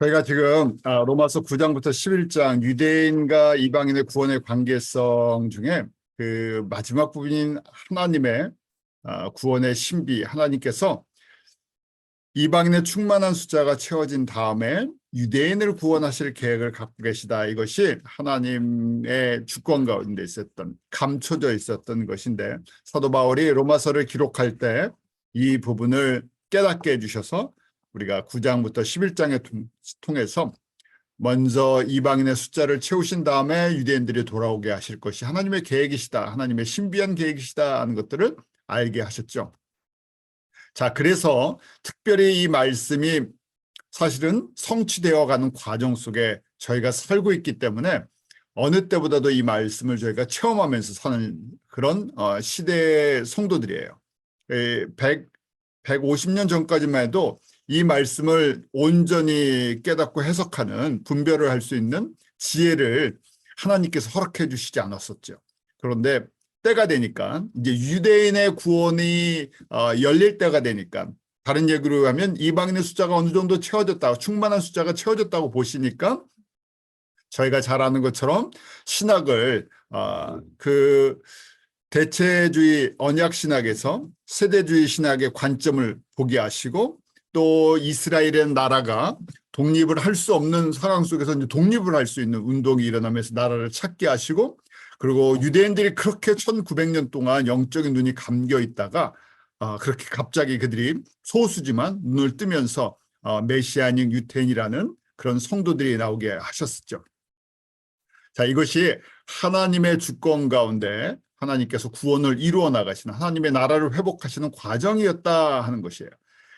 저희가 지금 로마서 9장부터 11장 유대인과 이방인의 구원의 관계성 중에 그 마지막 부분인 하나님의 구원의 신비, 하나님께서 이방인의 충만한 숫자가 채워진 다음에 유대인을 구원하실 계획을 갖고 계시다. 이것이 하나님의 주권 가운데 있었던, 감춰져 있었던 것인데, 사도 바울이 로마서를 기록할 때 이 부분을 깨닫게 해주셔서 우리가 9장부터 11장에 통해서 먼저 이방인의 숫자를 채우신 다음에 유대인들이 돌아오게 하실 것이 하나님의 계획이시다, 하나님의 신비한 계획이시다 하는 것들을 알게 하셨죠. 자, 그래서 특별히 이 말씀이 사실은 성취되어 가는 과정 속에 저희가 살고 있기 때문에 어느 때보다도 이 말씀을 저희가 체험하면서 사는 그런 시대의 성도들이에요. 150년 전까지만 해도 이 말씀을 온전히 깨닫고 해석하는, 분별을 할 수 있는 지혜를 하나님께서 허락해 주시지 않았었죠. 그런데 때가 되니까, 이제 유대인의 구원이 열릴 때가 되니까, 다른 얘기로 하면 이방인의 숫자가 어느 정도 채워졌다고, 충만한 숫자가 채워졌다고 보시니까 저희가 잘 아는 것처럼 신학을 그 대체주의 언약 신학에서 세대주의 신학의 관점을 보게 하시고, 또 이스라엘의 나라가 독립을 할 수 없는 상황 속에서 이제 독립을 할 수 있는 운동이 일어나면서 나라를 찾게 하시고, 그리고 유대인들이 그렇게 1900년 동안 영적인 눈이 감겨 있다가 그렇게 갑자기 그들이 소수지만 눈을 뜨면서 메시아닉 유태인이라는 그런 성도들이 나오게 하셨었죠. 자, 이것이 하나님의 주권 가운데 하나님께서 구원을 이루어 나가시는, 하나님의 나라를 회복하시는 과정이었다 하는 것이에요.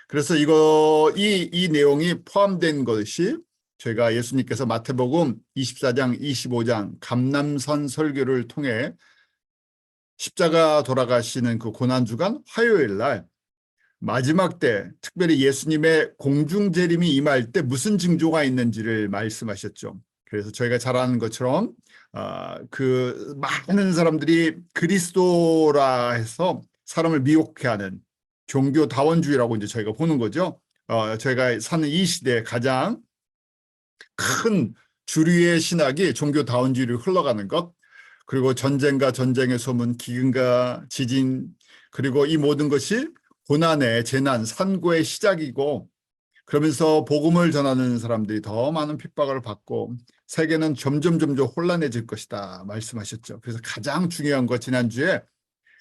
그래서 이 내용이 포함된 것이 저희가 예수님께서 마태복음 24장, 25장 감람산 설교를 통해 십자가 돌아가시는 그 고난주간 화요일 날 마지막 때, 특별히 예수님의 공중재림이 임할 때 무슨 징조가 있는지를 말씀하셨죠. 그래서 저희가 잘 아는 것처럼 그 많은 사람들이 그리스도라 해서 사람을 미혹해 하는 종교 다원주의라고 이제 저희가 보는 거죠. 저희가 사는 이 시대에 가장 큰 주류의 신학이 종교 다원주의로 흘러가는 것, 그리고 전쟁과 전쟁의 소문, 기근과 지진, 그리고 이 모든 것이 고난의 재난, 산고의 시작이고, 그러면서 복음을 전하는 사람들이 더 많은 핍박을 받고 세계는 점점 혼란해질 것이다 말씀하셨죠. 그래서 가장 중요한 것, 지난주에,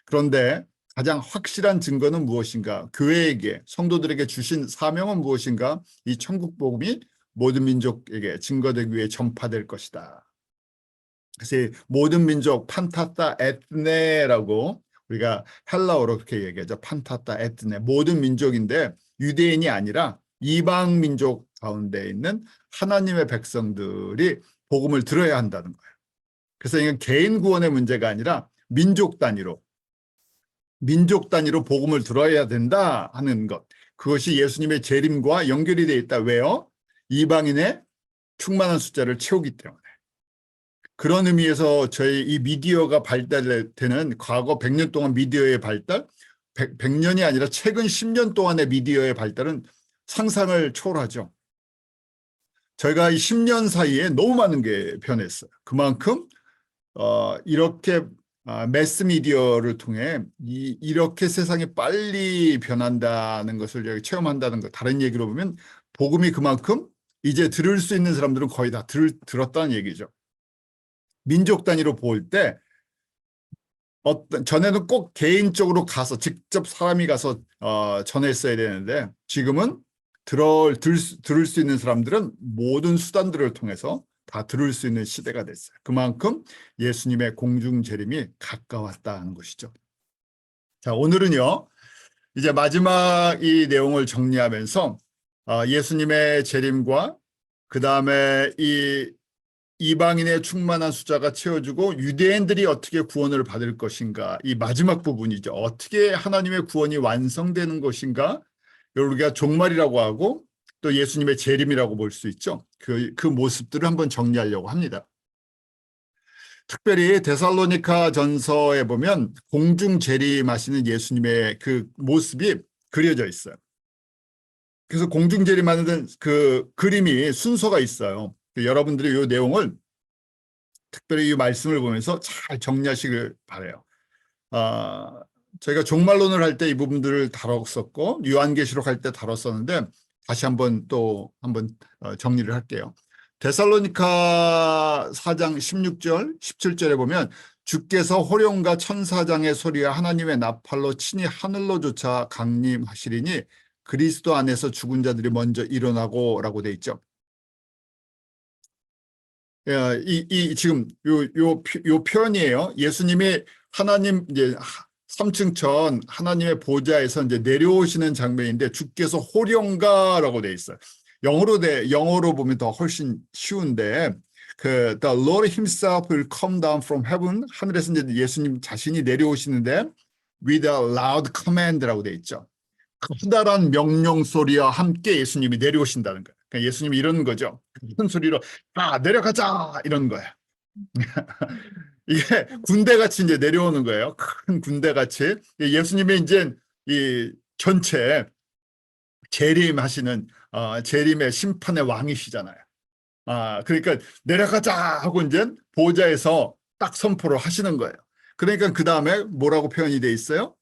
그런데 가장 확실한 증거는 무엇인가? 교회에게, 성도들에게 주신 사명은 무엇인가? 이 천국 복음이 모든 민족에게 증거되기 위해 전파될 것이다. 그래서 모든 민족, 판타타 에트네라고 우리가 헬라어로 그렇게 얘기하죠. 판타타 에트네, 모든 민족인데 유대인이 아니라 이방 민족 가운데 있는 하나님의 백성들이 복음을 들어야 한다는 거예요. 그래서 이건 개인 구원의 문제가 아니라 민족 단위로 복음을 들어야 된다 하는 것. 그것이 예수님의 재림과 연결이 되어 있다. 왜요? 이방인의 충만한 숫자를 채우기 때문에. 그런 의미에서 저희 이 미디어가 발달되는 과거 100년 동안 미디어의 발달, 100년이 아니라 최근 10년 동안의 미디어의 발달은 상상을 초월하죠. 저희가 이 10년 사이에 너무 많은 게 변했어요. 그만큼 이렇게 매스미디어를 통해 이렇게 세상이 빨리 변한다는 것을 여기 체험한다는 것, 다른 얘기로 보면 복음이 그만큼 이제 들을 수 있는 사람들은 거의 다 들었다는 얘기죠. 민족 단위로 볼 때 전에는 꼭 개인적으로 가서 직접 사람이 가서 전했어야 되는데 지금은 들을 수 있는 사람들은 모든 수단들을 통해서 다 들을 수 있는 시대가 됐어요. 그만큼 예수님의 공중 재림이 가까웠다는 것이죠. 자, 오늘은요, 이제 마지막 이 내용을 정리하면서 예수님의 재림과 그 다음에 이 이방인의 충만한 숫자가 채워지고 유대인들이 어떻게 구원을 받을 것인가, 이 마지막 부분이죠. 어떻게 하나님의 구원이 완성되는 것인가, 우리가 종말이라고 하고 또 예수님의 재림이라고 볼 수 있죠. 그 모습들을 한번 정리하려고 합니다. 특별히 데살로니가 전서에 보면 공중 재림하시는 예수님의 그 모습이 그려져 있어요. 그래서 공중제리 만든 그 그림이 순서가 있어요. 여러분들이 이 내용을 특별히 이 말씀을 보면서 잘 정리하시길 바라요. 아, 저희가 종말론을 할 때 이 부분들을 다뤘었고 요한계시록 할 때 다뤘었는데 다시 한번 또 한번 정리를 할게요. 데살로니가 4장 16절, 17절에 보면 주께서 호령과 천사장의 소리와 하나님의 나팔로 친히 하늘로 조차 강림하시리니 그리스도 안에서 죽은 자들이 먼저 일어나고라고 돼 있죠. 지금 요 표현이에요. 예수님이 하나님 이제 3층 천 하나님의 보좌에서 이제 내려오시는 장면인데 주께서 호령가라고 돼 있어요. 영어로 보면 더 훨씬 쉬운데 그 The Lord Himself will come down from heaven 하늘에서 이제 예수님 자신이 내려오시는데 with a loud command라고 돼 있죠. 커다란 명령 소리와 함께 예수님이 내려오신다는 거예요. 그러니까 예수님이 이런 거죠. 큰 소리로 내려가자 이런 거예요. 이게 군대같이 이제 내려오는 거예요. 큰 군대같이. 예수님이 이제 이 전체 재림하시는 재림의 심판의 왕이시잖아요. 그러니까 내려가자 하고 이제 보좌에서 딱 선포를 하시는 거예요. 그러니까 그 다음에 뭐라고 표현이 돼 있어요?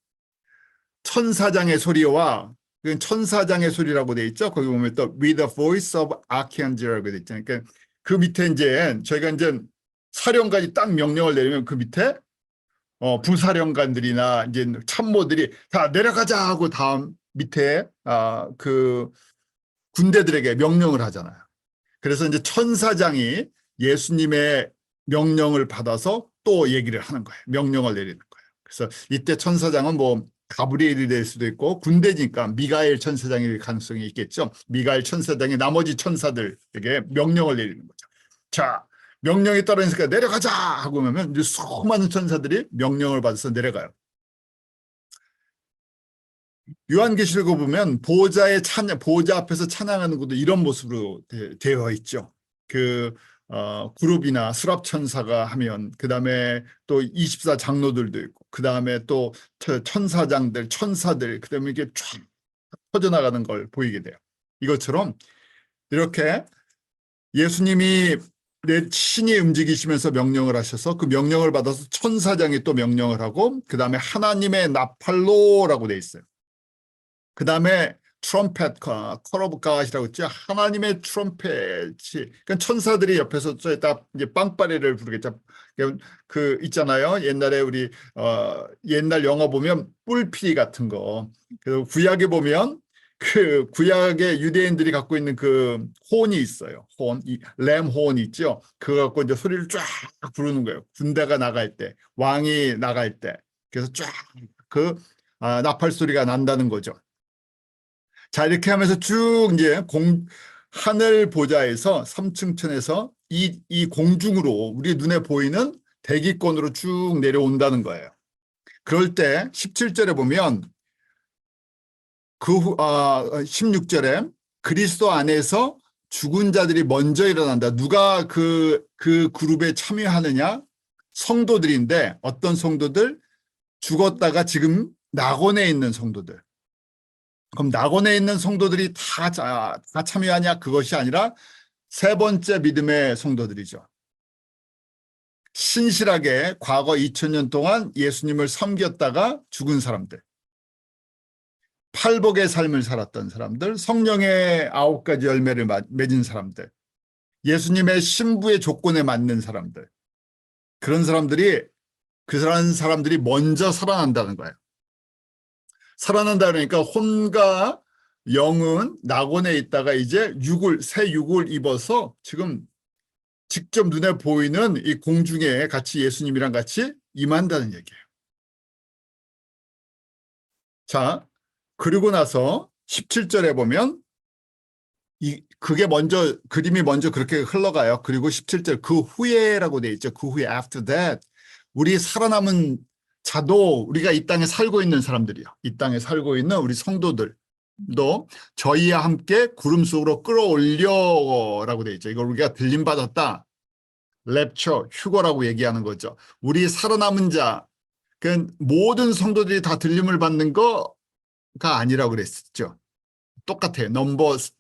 천사장의 소리와 천사장의 소리라고 돼 있죠. 거기 보면 또 with the voice of archangel이라고 돼 있잖아요. 그러니까 그 밑에 이제 저희가 이제 사령관이 딱 명령을 내리면 그 밑에 부사령관들이나 이제 참모들이 다 내려가자 하고 다음 밑에 그 군대들에게 명령을 하잖아요. 그래서 이제 천사장이 예수님의 명령을 받아서 또 얘기를 하는 거예요. 명령을 내리는 거예요. 그래서 이때 천사장은 뭐 가브리엘이 될 수도 있고 군대니까 미가엘 천사장일 가능성이 있겠죠. 미가엘 천사장이 나머지 천사들에게 명령을 내리는 거죠. 자, 명령이 떨어지니까 내려가자 하고 하면 이제 수많은 천사들이 명령을 받아서 내려가요. 요한계시록을 보면 보좌 앞에서 찬양하는 것도 이런 모습으로 되어 있죠. 그룹이나 수랍천사가 하면 그다음에 또 24장로들도 있고 그다음에 또 천사장들, 천사들 그다음에 이게 쫙 퍼져나가는 걸 보이게 돼요. 이것처럼 이렇게 예수님이 신이 움직이시면서 명령을 하셔서 그 명령을 받아서 천사장이 또 명령을 하고 그다음에 하나님의 나팔로라고 돼 있어요. 그 다음에 트럼펫, 커러브갓이라고 했죠. 하나님의 트럼펫이, 그러니까 천사들이 옆에서 딱 이제 빵빠레를 부르겠죠. 그 있잖아요. 옛날에 우리 옛날 영화 보면 뿔피리 같은 거. 그 구약에 보면 그 구약의 유대인들이 갖고 있는 그 혼이 있어요. 램 혼이 있죠. 그거 갖고 이제 소리를 쫙 부르는 거예요. 군대가 나갈 때, 왕이 나갈 때. 그래서 쫙 나팔 소리가 난다는 거죠. 자, 이렇게 하면서 쭉 이제 하늘 보좌에서 3층 천에서 이 공중으로 우리 눈에 보이는 대기권으로 쭉 내려온다는 거예요. 그럴 때 17절에 보면 16절에 그리스도 안에서 죽은 자들이 먼저 일어난다. 누가 그 그룹에 참여하느냐? 성도들인데 어떤 성도들? 죽었다가 지금 낙원에 있는 성도들. 그럼 낙원에 있는 성도들이 다 참여하냐? 그것이 아니라 세 번째 믿음의 성도들이죠. 신실하게 과거 2000년 동안 예수님을 섬겼다가 죽은 사람들. 팔복의 삶을 살았던 사람들, 성령의 9가지 열매를 맺은 사람들, 예수님의 신부의 조건에 맞는 사람들. 그런 사람들이 먼저 살아난다는 거예요. 살아난다 그러니까 혼과 영은 낙원에 있다가 이제 새 육을 입어서 지금 직접 눈에 보이는 이 공중에 같이 예수님이랑 같이 임한다는 얘기예요. 자, 그리고 나서 17절에 보면 그림이 먼저 그렇게 흘러가요. 그리고 17절 그 후에라고 돼 있죠. 그 후에 after that 우리 살아남은 자도 우리가 이 땅에 살고 있는 사람들이요. 이 땅에 살고 있는 우리 성도들도 저희와 함께 구름 속으로 끌어올려라고 돼 있죠. 이걸 우리가 들림받았다. 랩처, 휴거라고 얘기하는 거죠. 우리 살아남은 자, 모든 성도들이 다 들림을 받는 거가 아니라고 그랬었죠. 똑같아요. 넘버 3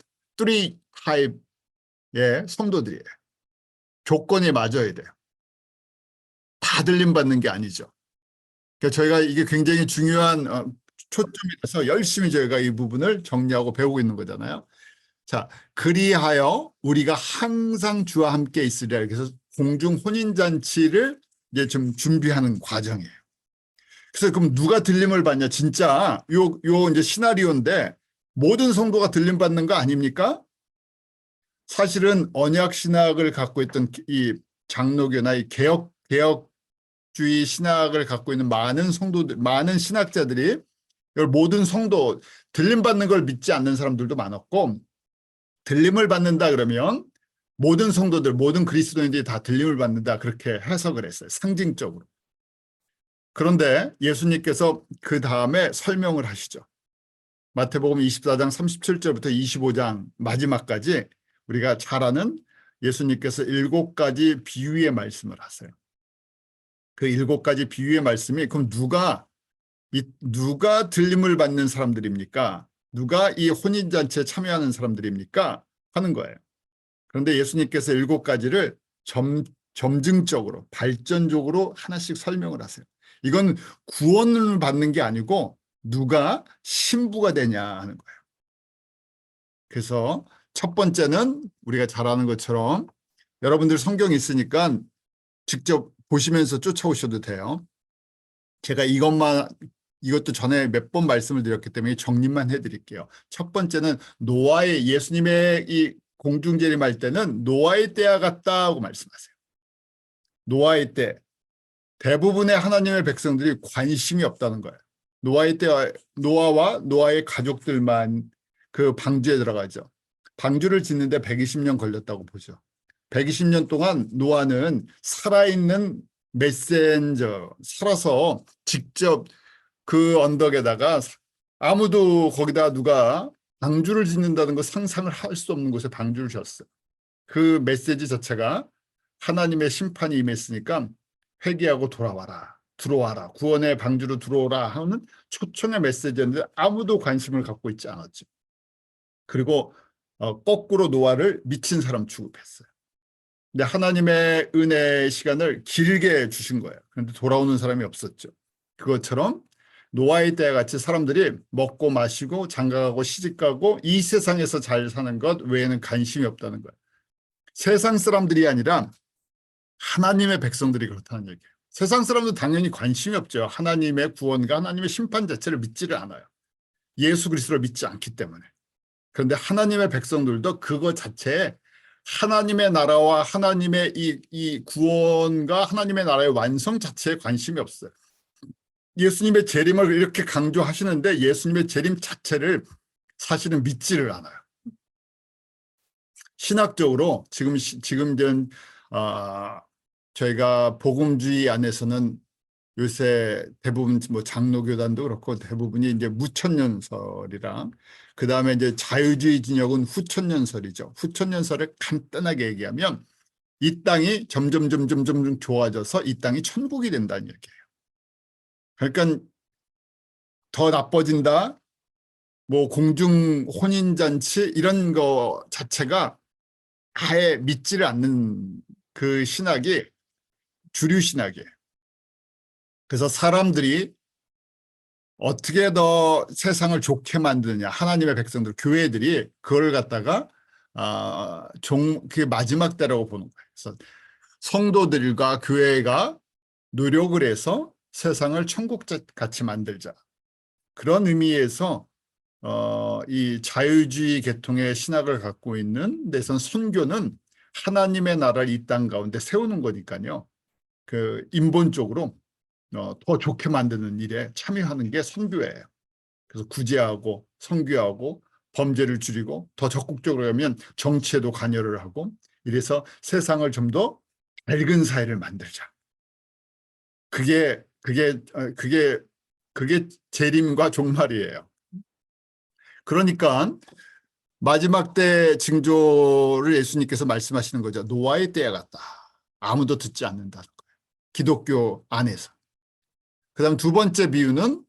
타입의 성도들이에요. 조건이 맞아야 돼요. 다 들림 받는 게 아니죠. 그러니까 저희가 이게 굉장히 중요한 초점이라서 열심히 저희가 이 부분을 정리하고 배우고 있는 거잖아요. 자, 그리하여 우리가 항상 주와 함께 있으리라. 그래서 공중 혼인잔치를 이제 좀 준비하는 과정이에요. 그래서 그럼 누가 들림을 받냐? 진짜 요 이제 시나리오인데 모든 성도가 들림 받는 거 아닙니까? 사실은 언약 신학을 갖고 있던 이 장로교나 이 개혁주의 신학을 갖고 있는 많은 성도들, 많은 신학자들이 모든 성도 들림 받는 걸 믿지 않는 사람들도 많았고, 들림을 받는다 그러면 모든 성도들, 모든 그리스도인들이 다 들림을 받는다 그렇게 해석을 했어요. 상징적으로. 그런데 예수님께서 그 다음에 설명을 하시죠. 마태복음 24장 37절부터 25장 마지막까지 우리가 잘 아는 예수님께서 7가지 비유의 말씀을 하세요. 그 7가지 비유의 말씀이 그럼 누가 들림을 받는 사람들입니까? 누가 이 혼인잔치에 참여하는 사람들입니까? 하는 거예요. 그런데 예수님께서 7가지를 점증적으로 발전적으로 하나씩 설명을 하세요. 이건 구원을 받는 게 아니고 누가 신부가 되냐 하는 거예요. 그래서 첫 번째는 우리가 잘 아는 것처럼 여러분들 성경 있으니까 직접 보시면서 쫓아오셔도 돼요. 제가 이것도 전에 몇 번 말씀을 드렸기 때문에 정리만 해드릴게요. 첫 번째는 예수님의 이 공중재림할 때는 노아의 때와 같다고 말씀하세요. 노아의 때 대부분의 하나님의 백성들이 관심이 없다는 거예요. 노아와 노아의 가족들만 그 방주에 들어가죠. 방주를 짓는데 120년 걸렸다고 보죠. 120년 동안 노아는 살아있는 메신저, 살아서 직접 그 언덕에다가 아무도 거기다 누가 방주를 짓는다는 거 상상을 할 수 없는 곳에 방주를 지었어요. 그 메시지 자체가 하나님의 심판이 임했으니까 회개하고 들어와라, 구원의 방주로 들어오라 하는 초청의 메시지였는데 아무도 관심을 갖고 있지 않았죠. 그리고 거꾸로 노아를 미친 사람 취급했어요. 근데 하나님의 은혜의 시간을 길게 주신 거예요. 그런데 돌아오는 사람이 없었죠. 그것처럼 노아의 때와 같이 사람들이 먹고 마시고 장가가고 시집가고 이 세상에서 잘 사는 것 외에는 관심이 없다는 거예요. 세상 사람들이 아니라 하나님의 백성들이 그렇다는 얘기예요. 세상 사람도 당연히 관심이 없죠. 하나님의 구원과 하나님의 심판 자체를 믿지를 않아요. 예수 그리스도를 믿지 않기 때문에. 그런데 하나님의 백성들도 그거 자체에 하나님의 나라와 하나님의 이 구원과 하나님의 나라의 완성 자체에 관심이 없어요. 예수님의 재림을 이렇게 강조하시는데 예수님의 재림 자체를 사실은 믿지를 않아요. 신학적으로 지금 저희가 복음주의 안에서는 요새 대부분 뭐 장로교단도 그렇고 대부분이 이제 무천년설이랑 그 다음에 이제 자유주의 진영은 후천년설이죠. 후천년설을 간단하게 얘기하면 이 땅이 점점 좋아져서 이 땅이 천국이 된다는 얘기예요. 그러니까 더 나빠진다, 뭐 공중 혼인잔치 이런 거 자체가 아예 믿지를 않는 그 신학이 주류 신학이에요. 그래서 사람들이 어떻게 더 세상을 좋게 만드느냐, 하나님의 백성들, 교회들이 그걸 갖다가 그게 마지막 때라고 보는 거예요. 그래서 성도들과 교회가 노력을 해서 세상을 천국같이 만들자. 그런 의미에서 이 자유주의 계통의 신학을 갖고 있는 데선 선교는 하나님의 나라를 이 땅 가운데 세우는 거니까요. 그 인본적으로 더 좋게 만드는 일에 참여하는 게 선교예요. 그래서 구제하고 선교하고 범죄를 줄이고 더 적극적으로 하면 정치에도 관여를 하고 이래서 세상을 좀 더 밝은 사회를 만들자. 그게 재림과 종말이에요. 그러니까 마지막 때 징조를 예수님께서 말씀하시는 거죠. 노아의 때와 같다. 아무도 듣지 않는다는 거예요. 기독교 안에서. 그다음 두 번째 비유는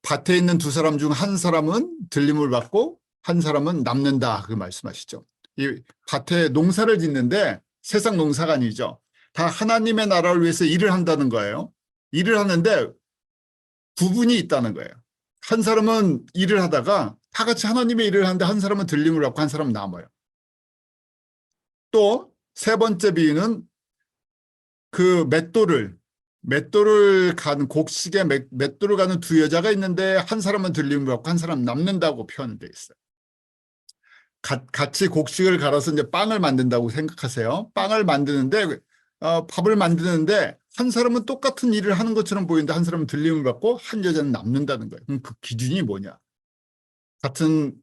밭에 있는 두 사람 중 한 사람은 들림을 받고 한 사람은 남는다. 그 말씀하시죠. 이 밭에 농사를 짓는데 세상 농사가 아니죠. 다 하나님의 나라를 위해서 일을 한다는 거예요. 일을 하는데 구분이 있다는 거예요. 한 사람은 일을 하다가 다 같이 하나님의 일을 하는데 한 사람은 들림을 받고 한 사람은 남아요. 또 세 번째 비유는 그 맷돌을 간 곡식에 맷돌을 가는 두 여자가 있는데 한 사람은 들림을 받고 한 사람은 남는다고 표현되어 있어요. 같이 곡식을 갈아서 이제 빵을 만든다고 생각하세요. 빵을 만드는데 밥을 만드는데 한 사람은 똑같은 일을 하는 것처럼 보이는데 한 사람은 들림을 받고 한 여자는 남는다는 거예요. 그럼 그 기준이 뭐냐? 같은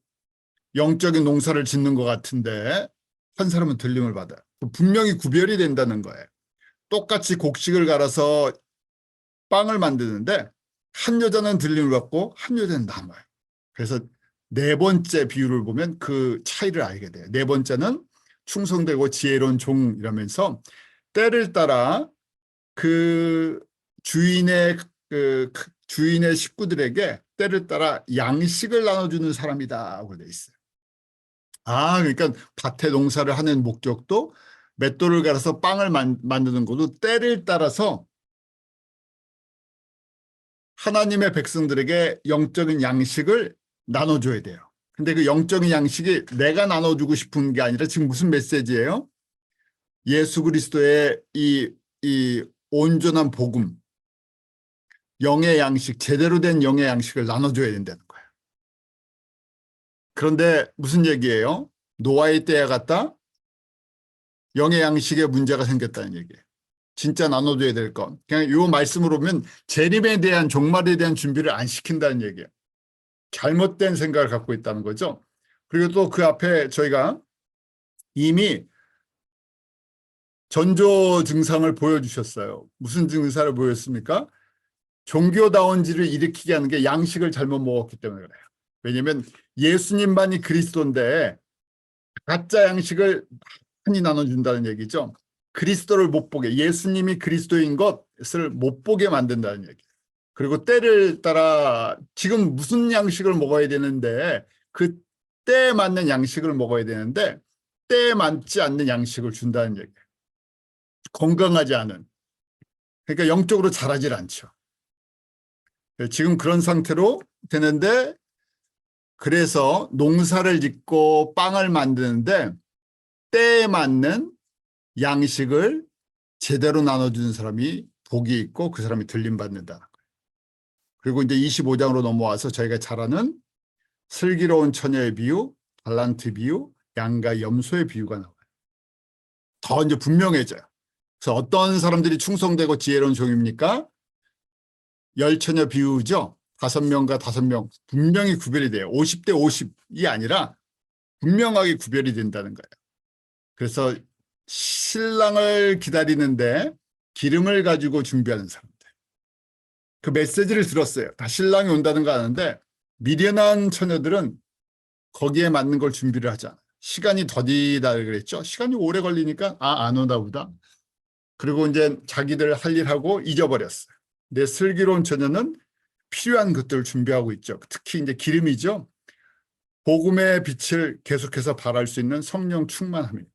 영적인 농사를 짓는 것 같은데 한 사람은 들림을 받아요. 분명히 구별이 된다는 거예요. 똑같이 곡식을 갈아서 빵을 만드는데 한 여자는 들림을 받고 한 여자는 남아요. 그래서 네 번째 비유를 보면 그 차이를 알게 돼요. 네 번째는 충성되고 지혜로운 종이라면서 때를 따라 그 주인의 식구들에게 때를 따라 양식을 나눠주는 사람이다고 돼 있어요. 그러니까 밭에 농사를 하는 목적도 맷돌을 갈아서 빵을 만드는 것도 때를 따라서 하나님의 백성들에게 영적인 양식을 나눠줘야 돼요. 근데 그 영적인 양식이 내가 나눠주고 싶은 게 아니라 지금 무슨 메시지예요? 예수 그리스도의 이 온전한 복음, 영의 양식, 제대로 된 영의 양식을 나눠줘야 된다는 거예요. 그런데 무슨 얘기예요? 노아의 때와 같다? 영의 양식에 문제가 생겼다는 얘기예요. 진짜 나눠줘야 될 것. 그냥 이 말씀으로 보면 재림에 대한 종말에 대한 준비를 안 시킨다는 얘기예요. 잘못된 생각을 갖고 있다는 거죠. 그리고 또 그 앞에 저희가 이미 전조 증상을 보여주셨어요. 무슨 증상을 보였습니까? 종교다운지를 일으키게 하는 게 양식을 잘못 먹었기 때문에 그래요. 왜냐하면 예수님만이 그리스도인데 가짜 양식을 많이 나눠준다는 얘기죠. 그리스도를 못 보게, 예수님이 그리스도인 것을 못 보게 만든다는 얘기예요. 그리고 때를 따라 지금 무슨 양식을 먹어야 되는데 그 때에 맞는 양식을 먹어야 되는데 때에 맞지 않는 양식을 준다는 얘기예요. 건강하지 않은. 그러니까 영적으로 자라질 않죠. 지금 그런 상태로 되는데 그래서 농사를 짓고 빵을 만드는데 때에 맞는 양식을 제대로 나눠주는 사람이 복이 있고 그 사람이 들림받는다는 거예요. 그리고 이제 25장으로 넘어와서 저희가 잘 아는 슬기로운 처녀의 비유, 달란트 비유, 양과 염소의 비유가 나와요. 더 이제 분명해져요. 그래서 어떤 사람들이 충성되고 지혜로운 종입니까? 열처녀 비유죠. 5명과 5명 분명히 구별이 돼요. 50대 50이 아니라 분명하게 구별이 된다는 거예요. 그래서 신랑을 기다리는데 기름을 가지고 준비하는 사람들. 그 메시지를 들었어요. 다 신랑이 온다는 거 아는데 미련한 처녀들은 거기에 맞는 걸 준비를 하지 않아요. 시간이 더디다 그랬죠. 시간이 오래 걸리니까 안 오나 보다. 그리고 이제 자기들 할 일하고 잊어버렸어요. 근데 슬기로운 처녀는 필요한 것들을 준비하고 있죠. 특히 이제 기름이죠. 복음의 빛을 계속해서 발할 수 있는 성령 충만함입니다.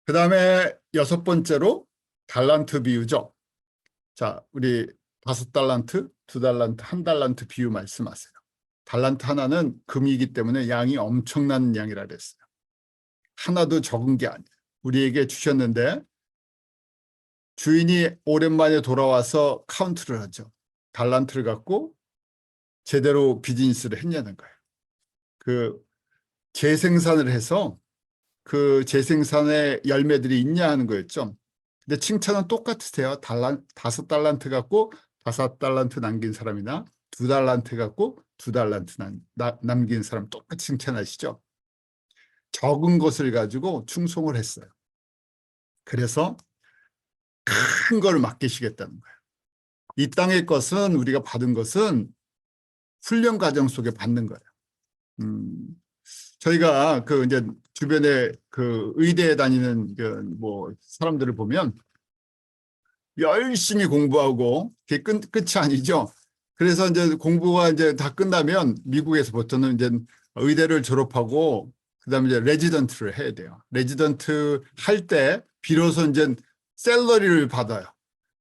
그 다음에 6번째로 달란트 비유죠. 자, 우리 5달란트, 2달란트, 1달란트 비유 말씀하세요. 달란트 하나는 금이기 때문에 양이 엄청난 양이라 그랬어요. 하나도 적은 게 아니에요. 우리에게 주셨는데 주인이 오랜만에 돌아와서 카운트를 하죠. 달란트를 갖고 제대로 비즈니스를 했냐는 거예요. 그 재생산을 해서 그 재생산의 열매들이 있냐 하는 거였죠. 근데 칭찬은 똑같으세요. 5달란트 갖고 5달란트 남긴 사람이나 2달란트 갖고 2달란트 남긴 사람 똑같이 칭찬하시죠. 적은 것을 가지고 충성을 했어요. 그래서 큰 걸 맡기시겠다는 거예요. 이 땅의 것은 우리가 받은 것은 훈련 과정 속에 받는 거예요. 저희가 그 이제 주변에 그 의대에 다니는 뭐 사람들을 보면 열심히 공부하고 그게 끝이 아니죠. 그래서 이제 공부가 이제 다 끝나면 미국에서부터는 이제 의대를 졸업하고 그다음에 이제 레지던트를 해야 돼요. 레지던트 할 때 비로소 이제 샐러리를 받아요.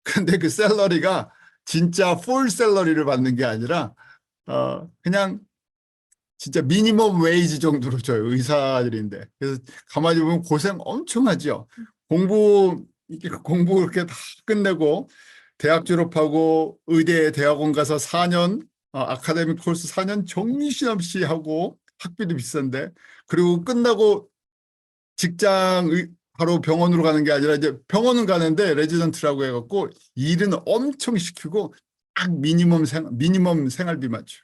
근데 그 샐러리가 진짜 풀 샐러리를 받는 게 아니라 그냥 진짜 미니멈 웨이지 정도로 줘요. 의사들인데. 그래서 가만히 보면 고생 엄청 하죠. 공부 그렇게 다 끝내고 대학 졸업하고 의대 대학원 가서 4년 아카데믹 코र्스 4년 정신없이 하고 학비도 비싼데 그리고 끝나고 직장 바로 병원으로 가는 게 아니라 이제 병원은 가는데 레지던트라고 해갖고 일은 엄청 시키고 딱 미니멈 생활비만 줘.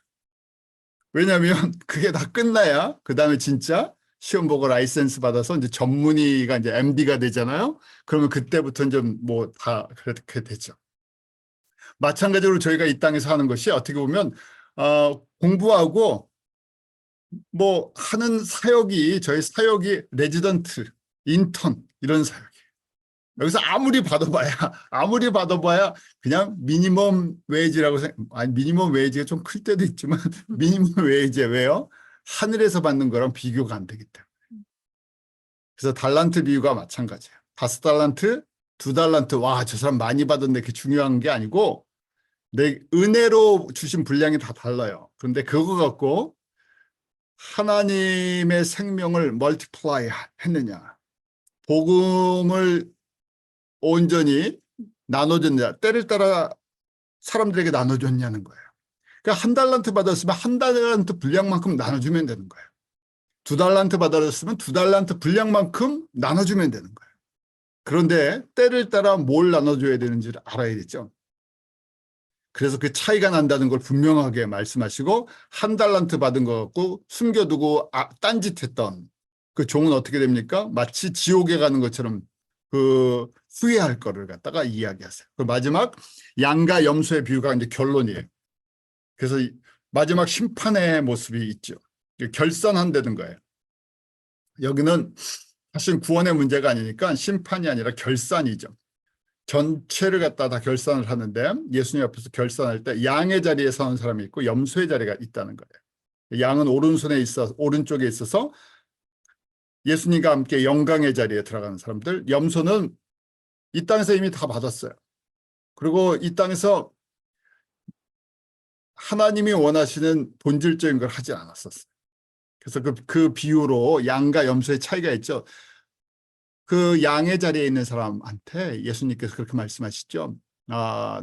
왜냐하면 그게 다 끝나야 그 다음에 진짜 시험 보고 라이센스 받아서 이제 전문의가 이제 MD가 되잖아요. 그러면 그때부터는 좀 뭐 다 그렇게 되죠. 마찬가지로 저희가 이 땅에서 하는 것이 어떻게 보면 공부하고 뭐 하는 사역이 저희 사역이 레지던트, 인턴 이런 사역이에요. 여기서 아무리 받아봐야 그냥 미니멈 웨이지라고 아니 미니멈 웨이지가 좀 클 때도 있지만 미니멈 웨이지 왜요? 하늘에서 받는 거랑 비교가 안 되기 때문에. 그래서 달란트 비유가 마찬가지예요. 5달란트, 2달란트. 와, 저 사람 많이 받았는데 그게 중요한 게 아니고 내 은혜로 주신 분량이 다 달라요. 그런데 그거 갖고 하나님의 생명을 멀티플라이 했느냐. 복음을 온전히 나눠줬냐. 때를 따라 사람들에게 나눠줬냐는 거예요. 그러니까 1달란트 받았으면 1달란트 분량만큼 나눠주면 되는 거예요. 2달란트 받았으면 2달란트 분량만큼 나눠주면 되는 거예요. 그런데 때를 따라 뭘 나눠줘야 되는지를 알아야겠죠. 그래서 그 차이가 난다는 걸 분명하게 말씀하시고 1달란트 받은 거 갖고 숨겨두고 딴짓했던 그 종은 어떻게 됩니까? 마치 지옥에 가는 것처럼 그 후회할 거를 갖다가 이야기하세요. 그 마지막 양과 염소의 비유가 이제 결론이에요. 그래서 마지막 심판의 모습이 있죠. 결산한다는 거예요. 여기는 사실 구원의 문제가 아니니까 심판이 아니라 결산이죠. 전체를 갖다 다 결산을 하는데 예수님 앞에서 결산할 때 양의 자리에 서는 사람이 있고 염소의 자리가 있다는 거예요. 양은 오른쪽에 있어서 예수님과 함께 영광의 자리에 들어가는 사람들, 염소는 이 땅에서 이미 다 받았어요. 그리고 이 땅에서 하나님이 원하시는 본질적인 걸 하지 않았었어요. 그래서 그 비유로 양과 염소의 차이가 있죠. 그 양의 자리에 있는 사람한테 예수님께서 그렇게 말씀하시죠.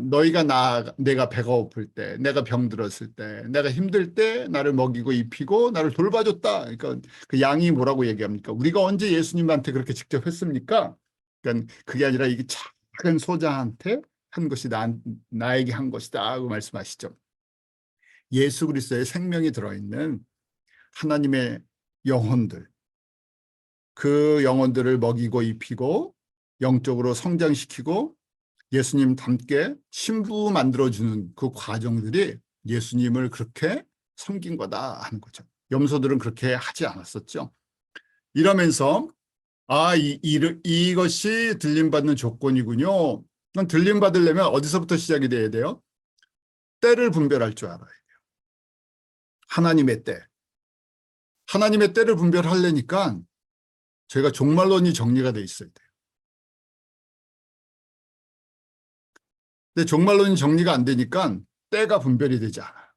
너희가 내가 배가 고플 때, 내가 병들었을 때, 내가 힘들 때 나를 먹이고 입히고 나를 돌봐줬다. 그러니까 그 양이 뭐라고 얘기합니까? 우리가 언제 예수님한테 그렇게 직접 했습니까? 그러니까 그게 아니라 이게 작은 소자한테 한 것이 나에게 한 것이다 하고 말씀하시죠. 예수 그리스도의 생명이 들어있는 하나님의 영혼들, 그 영혼들을 먹이고 입히고 영적으로 성장시키고 예수님 닮게 신부 만들어주는 그 과정들이 예수님을 그렇게 섬긴 거다 하는 거죠. 염소들은 그렇게 하지 않았었죠. 이러면서 이것이 들림받는 조건이군요. 그럼 들림받으려면 어디서부터 시작이 돼야 돼요? 때를 분별할 줄 알아야 돼요. 하나님의 때. 하나님의 때를 분별하려니까 저희가 종말론이 정리가 돼 있어야 돼요. 근데 종말론이 정리가 안 되니까 때가 분별이 되지 않아요.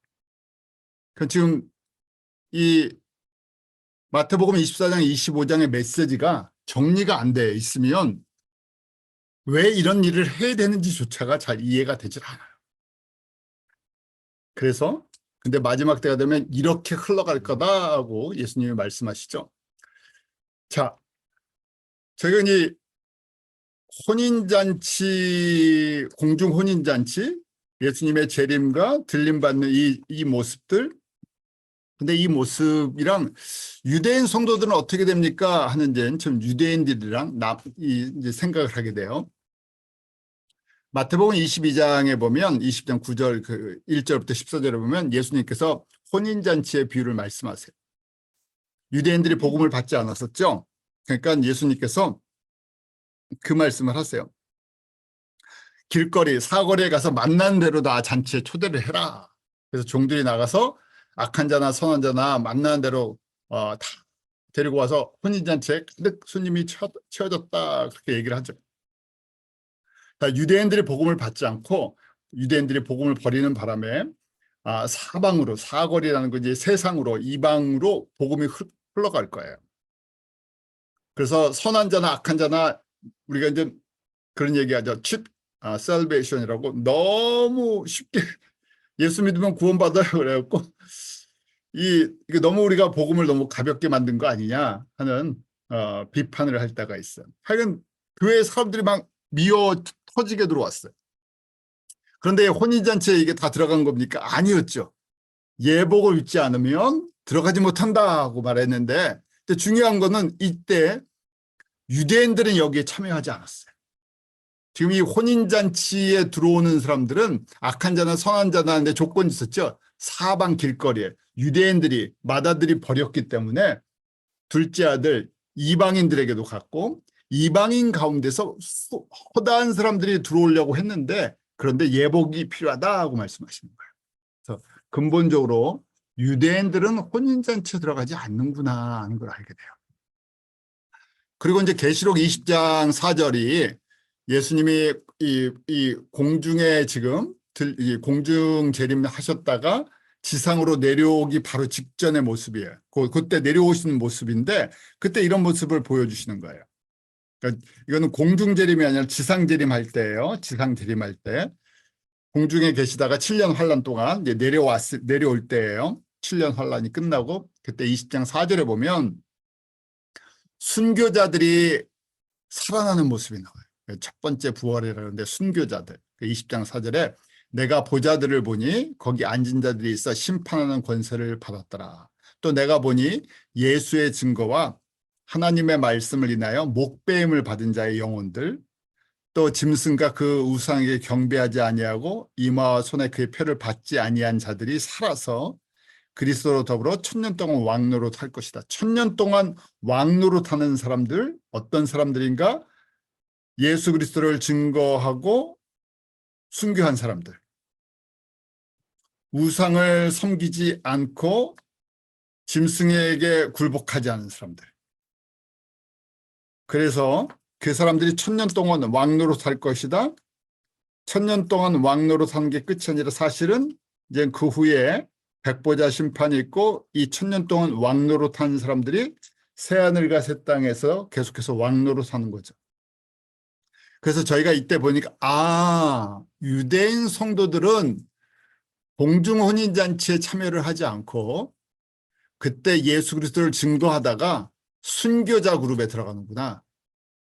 그러니까 지금 이 마태복음 24장, 25장의 메시지가 정리가 안 돼 있으면 왜 이런 일을 해야 되는지조차가 잘 이해가 되질 않아요. 그래서 근데 마지막 때가 되면 이렇게 흘러갈 거다고 예수님이 말씀하시죠. 자, 저희가 이 혼인잔치, 공중 혼인잔치, 예수님의 재림과 들림받는 이 모습들, 근데 이 모습이랑 유대인 성도들은 어떻게 됩니까? 하는 데는 좀 유대인들이랑 이제 생각을 하게 돼요. 마태복음 22장에 보면 20장 9절 1절부터 14절에 보면 예수님께서 혼인잔치의 비유를 말씀하세요. 유대인들이 복음을 받지 않았었죠. 그러니까 예수님께서 그 말씀을 하세요. 길거리, 사거리에 가서 만난 대로 다 잔치에 초대를 해라. 그래서 종들이 나가서 악한 자나 선한 자나 만나는 대로 다 데리고 와서 혼인잔치에 가득 손님이 채워졌다 그렇게 얘기를 하죠. 유대인들이 복음을 받지 않고 유대인들이 복음을 버리는 바람에 사방으로 사거리라는 건 이제 세상으로 이방으로 복음이 흘러갈 거예요. 그래서 선한 자나 악한 자나 우리가 이제 그런 얘기하죠. salvation이라고 너무 쉽게 예수 믿으면 구원받아요 그래갖고 이게 너무 우리가 복음을 너무 가볍게 만든 거 아니냐 하는 비판을 할 때가 있어요. 하여간 교회 사람들이 막 미어 터지게 들어왔어요. 그런데 혼인잔치에 이게 다 들어간 겁니까? 아니었죠. 예복을 입지 않으면 들어가지 못한다고 말했는데 중요한 거는 이때 유대인들은 여기에 참여하지 않았어요. 지금 이 혼인잔치에 들어오는 사람들은 악한 자나 선한 자나 하는데 조건이 있었죠. 사방 길거리에 유대인들이 마다들이 버렸기 때문에 둘째 아들 이방인들에게도 갔고 이방인 가운데서 허다한 사람들이 들어오려고 했는데 그런데 예복이 필요하다고 말씀하시는 거예요. 그래서 근본적으로 유대인들은 혼인잔치에 들어가지 않는구나 하는 걸 알게 돼요. 그리고 이제 계시록 20장 4절이 예수님이 이 공중에 지금 공중 재림하셨다가 지상으로 내려오기 바로 직전의 모습이에요. 그때 내려오시는 모습인데 그때 이런 모습을 보여주시는 거예요. 그러니까 이거는 공중 재림이 아니라 지상 재림할 때예요. 지상 재림할 때 공중에 계시다가 7년 환란 동안 이제 내려올 때예요. 7년 환란이 끝나고 그때 20장 4절에 보면 순교자들이 살아나는 모습이 나와요. 첫 번째 부활이라는데 순교자들 20장 4절에 내가 보자들을 보니 거기 앉은 자들이 있어 심판하는 권세를 받았더라. 또 내가 보니 예수의 증거와 하나님의 말씀을 인하여 목배임을 받은 자의 영혼들 또 짐승과 그 우상에게 경배하지 아니하고 이마와 손에 그의 표를 받지 아니한 자들이 살아서 그리스도로 더불어 1000년 동안 왕노릇 할 것이다. 1000년 동안 왕노릇 하는 사람들 어떤 사람들인가? 예수 그리스도를 증거하고 순교한 사람들. 우상을 섬기지 않고 짐승에게 굴복하지 않은 사람들. 그래서 그 사람들이 1000년 동안 왕노릇 할 것이다. 1000년 동안 왕노릇 하는 게 끝이 아니라 사실은 이제 그 후에 백보자 심판이 있고 이 1000년 동안 왕노릇 하는 사람들이 새하늘과 새 땅에서 계속해서 왕노릇 하는 거죠. 그래서 저희가 이때 보니까 유대인 성도들은 공중 혼인잔치에 참여를 하지 않고 그때 예수 그리스도를 증거하다가 순교자 그룹에 들어가는구나.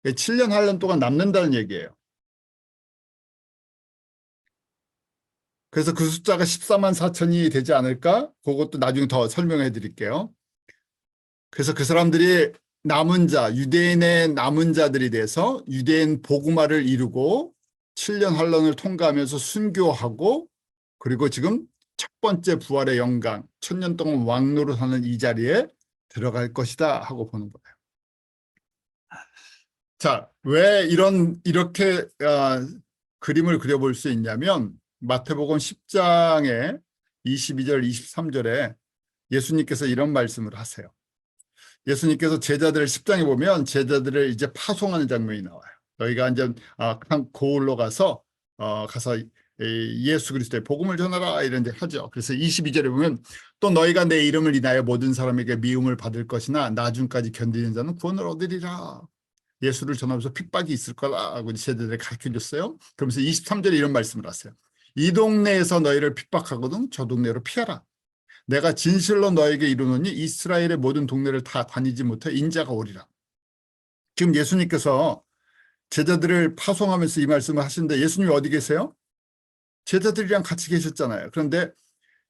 7년 한년 동안 남는다는 얘기예요. 그래서 그 숫자가 14만 4천이 되지 않을까? 그것도 나중에 더 설명해 드릴게요. 그래서 그 사람들이 남은 자, 유대인의 남은 자들이 돼서 유대인 복음화를 이루고 7년 환란을 통과하면서 순교하고 그리고 지금 첫 번째 부활의 영광, 1000년 동안 왕노릇하는 이 자리에 들어갈 것이다 하고 보는 거예요. 자, 왜 이렇게 그림을 그려볼 수 있냐면 마태복음 10장에 22절, 23절에 예수님께서 이런 말씀을 하세요. 예수님께서 제자들을 10장에 보면 제자들을 이제 파송하는 장면이 나와요. 너희가 이제 고을로 가서 예수 그리스도의 복음을 전하라 이런 데 하죠. 그래서 22절에 보면 또 너희가 내 이름을 인하여 모든 사람에게 미움을 받을 것이나 나중까지 견디는 자는 구원을 얻으리라. 예수를 전하면서 핍박이 있을 거라고 제자들을 가르쳐줬어요. 그러면서 23절에 이런 말씀을 하세요. 이 동네에서 너희를 핍박하거든 저 동네로 피하라. 내가 진실로 너에게 이르노니 이스라엘의 모든 동네를 다 다니지 못해 인자가 오리라. 지금 예수님께서 제자들을 파송하면서 이 말씀을 하시는데 예수님이 어디 계세요? 제자들이랑 같이 계셨잖아요. 그런데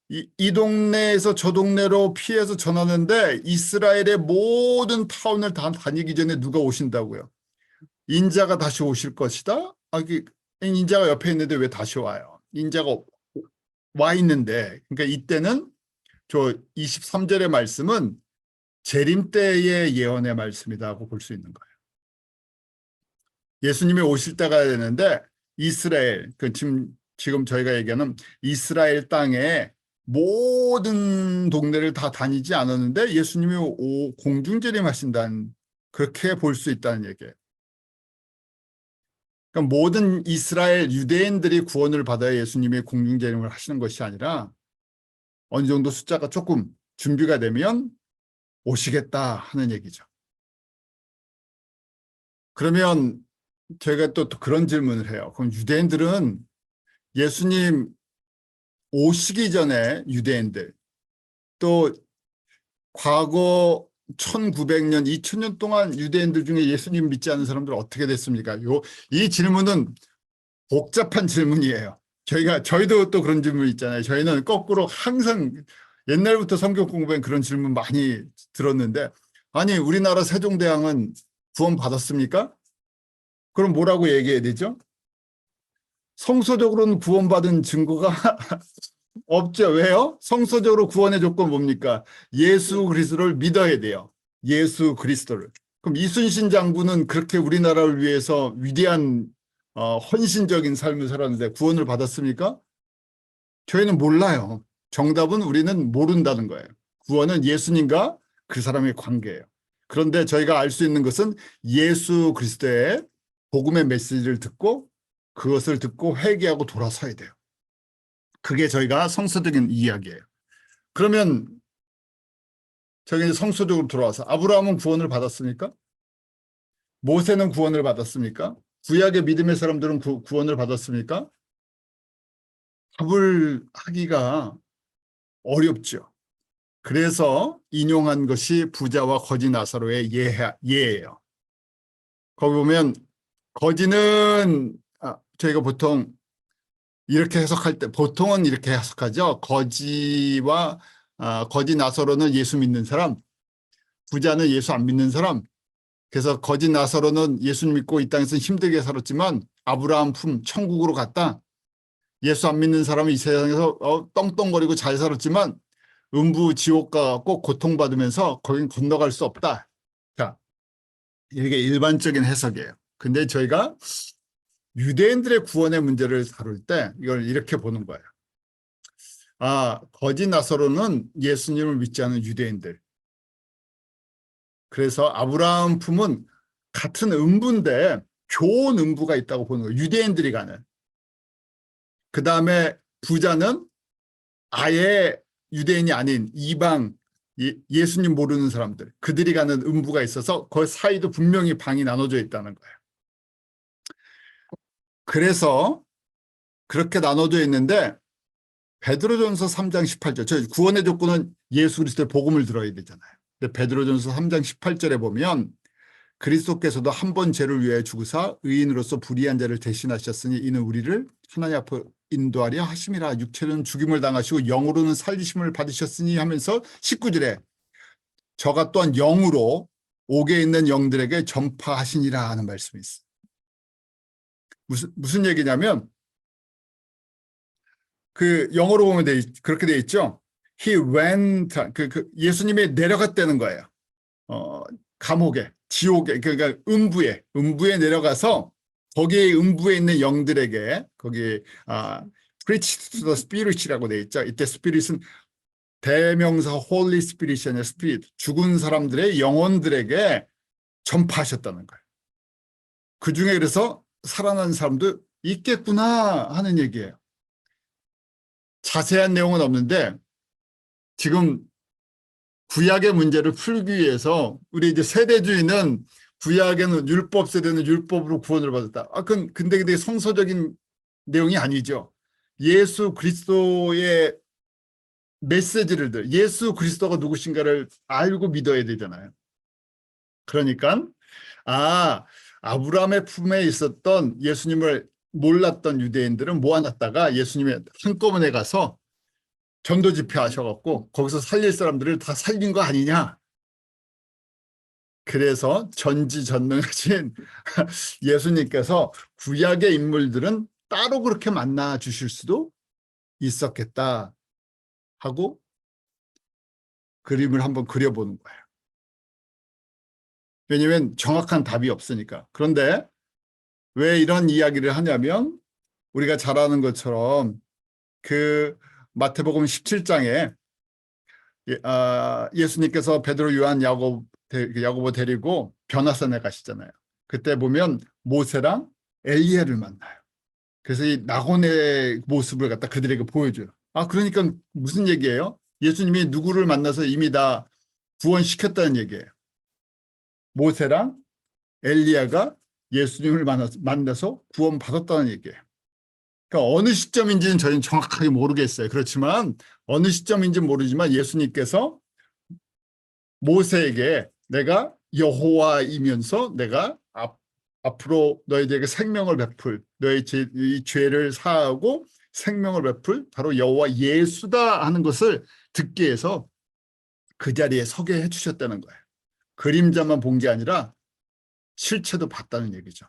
이 동네에서 저 동네로 피해서 전하는데 이스라엘의 모든 타운을 다 다니기 전에 누가 오신다고요? 인자가 다시 오실 것이다? 인자가 옆에 있는데 왜 다시 와요? 인자가 와 있는데 그러니까 이때는 저 23절의 말씀은 재림 때의 예언의 말씀이라고 볼 수 있는 거예요. 예수님이 오실 때가 되는데 이스라엘, 지금 저희가 얘기하는 이스라엘 땅에 모든 동네를 다 다니지 않았는데 예수님이 공중재림하신다는 그렇게 볼 수 있다는 얘기예요. 그러니까 모든 이스라엘 유대인들이 구원을 받아야 예수님이 공중재림을 하시는 것이 아니라 어느 정도 숫자가 조금 준비가 되면 오시겠다 하는 얘기죠. 그러면 저희가 또 그런 질문을 해요. 그럼 유대인들은 예수님 오시기 전에 유대인들 또 과거 1900년, 2000년 동안 유대인들 중에 예수님 믿지 않는 사람들 어떻게 됐습니까? 이 질문은 복잡한 질문이에요. 저희도 또 그런 질문 있잖아요. 저희는 거꾸로 항상 옛날부터 성경 공부엔 그런 질문 많이 들었는데, 아니, 우리나라 세종대왕은 구원 받았습니까? 그럼 뭐라고 얘기해야 되죠? 성서적으로는 구원받은 증거가 없죠. 왜요? 성서적으로 구원의 조건 뭡니까? 예수 그리스도를 믿어야 돼요. 예수 그리스도를. 그럼 이순신 장군은 그렇게 우리나라를 위해서 위대한 헌신적인 삶을 살았는데 구원을 받았습니까? 저희는 몰라요. 정답은 우리는 모른다는 거예요. 구원은 예수님과 그 사람의 관계예요. 그런데 저희가 알 수 있는 것은 예수 그리스도의 복음의 메시지를 듣고 그것을 듣고 회개하고 돌아서야 돼요. 그게 저희가 성서적인 이야기예요. 그러면 저희 성서적으로 돌아와서 아브라함은 구원을 받았습니까? 모세는 구원을 받았습니까? 구약의 믿음의 사람들은 구원을 받았습니까? 답을 하기가 어렵죠. 그래서 인용한 것이 부자와 거지 나사로의 예예요. 거기 보면 거지는 저희가 보통 이렇게 해석할 때 보통은 이렇게 해석하죠. 거지 나사로는 예수 믿는 사람, 부자는 예수 안 믿는 사람. 그래서 거지 나사로는 예수 믿고 이 땅에서 힘들게 살았지만 아브라함 품 천국으로 갔다. 예수 안 믿는 사람은 이 세상에서 떵떵거리고 잘 살았지만 음부 지옥 가고 고통받으면서 거긴 건너갈 수 없다. 자, 이게 일반적인 해석이에요. 근데 저희가 유대인들의 구원의 문제를 다룰 때 이걸 이렇게 보는 거예요. 거지 나사로는 예수님을 믿지 않는 유대인들. 그래서 아브라함 품은 같은 음부인데 좋은 음부가 있다고 보는 거예요. 유대인들이 가는. 그 다음에 부자는 아예 유대인이 아닌 이방, 예수님 모르는 사람들, 그들이 가는 음부가 있어서 그 사이도 분명히 방이 나눠져 있다는 거예요. 그래서 그렇게 나눠져 있는데 베드로전서 3장 18절, 저 구원의 조건은 예수 그리스도의 복음을 들어야 되잖아요. 근데 베드로전서 3장 18절에 보면 그리스도께서도 한 번 죄를 위하여 죽으사 의인으로서 불의한 자를 대신하셨으니 이는 우리를 하나님 앞에 인도하려 하심이라. 육체는 죽임을 당하시고 영으로는 살리심을 받으셨으니 하면서 19절에 저가 또한 영으로 옥에 있는 영들에게 전파하시니라 하는 말씀이 있어요. 무슨 얘기냐면 그 영어로 보면 그렇게 돼 있죠. He went, 예수님이 내려갔다는 거예요. 감옥에, 지옥에, 그러니까 음부에 내려가서 거기에 음부에 있는 영들에게 거기 preach to the spirit이라고 돼 있죠. 이때 spirit은 대명사 holy spirit이 아니라 spirit, 죽은 사람들의 영혼들에게 전파하셨다는 거예요. 그 중에 그래서 살아난 사람도 있겠구나 하는 얘기예요. 자세한 내용은 없는데 지금 구약의 문제를 풀기 위해서 우리 이제 세대주의는 구약에는 율법 세대는 율법으로 구원을 받았다. 근데 그게 성서적인 내용이 아니죠. 예수 그리스도의 메시지를 예수 그리스도가 누구신가를 알고 믿어야 되잖아요. 그러니까 아브라함의 품에 있었던 예수님을 몰랐던 유대인들은 모아놨다가 예수님이 한꺼번에 가서 전도 집회하셔갖고 거기서 살릴 사람들을 다 살린 거 아니냐. 그래서 전지전능하신 예수님께서 구약의 인물들은 따로 그렇게 만나 주실 수도 있었겠다 하고 그림을 한번 그려보는 거예요. 왜냐하면 정확한 답이 없으니까. 그런데 왜 이런 이야기를 하냐면 우리가 잘 아는 것처럼 마태복음 17장에 예수님께서 베드로, 요한, 야고보 데리고 변화산에 가시잖아요. 그때 보면 모세랑 엘리야를 만나요. 그래서 이 낙원의 모습을 갖다 그들에게 보여줘요. 그러니까 무슨 얘기예요? 예수님이 누구를 만나서 이미 다 구원시켰다는 얘기예요. 모세랑 엘리야가 예수님을 만나서 구원받았다는 얘기예요. 그러니까 어느 시점인지는 저희는 정확하게 모르겠어요. 그렇지만 어느 시점인지는 모르지만 예수님께서 모세에게 내가 여호와이면서 내가 앞으로 너희들에게 생명을 베풀, 너희 이 죄를 사하고 생명을 베풀 바로 여호와 예수다 하는 것을 듣게 해서 그 자리에 서게 해주셨다는 거예요. 그림자만 본 게 아니라 실체도 봤다는 얘기죠.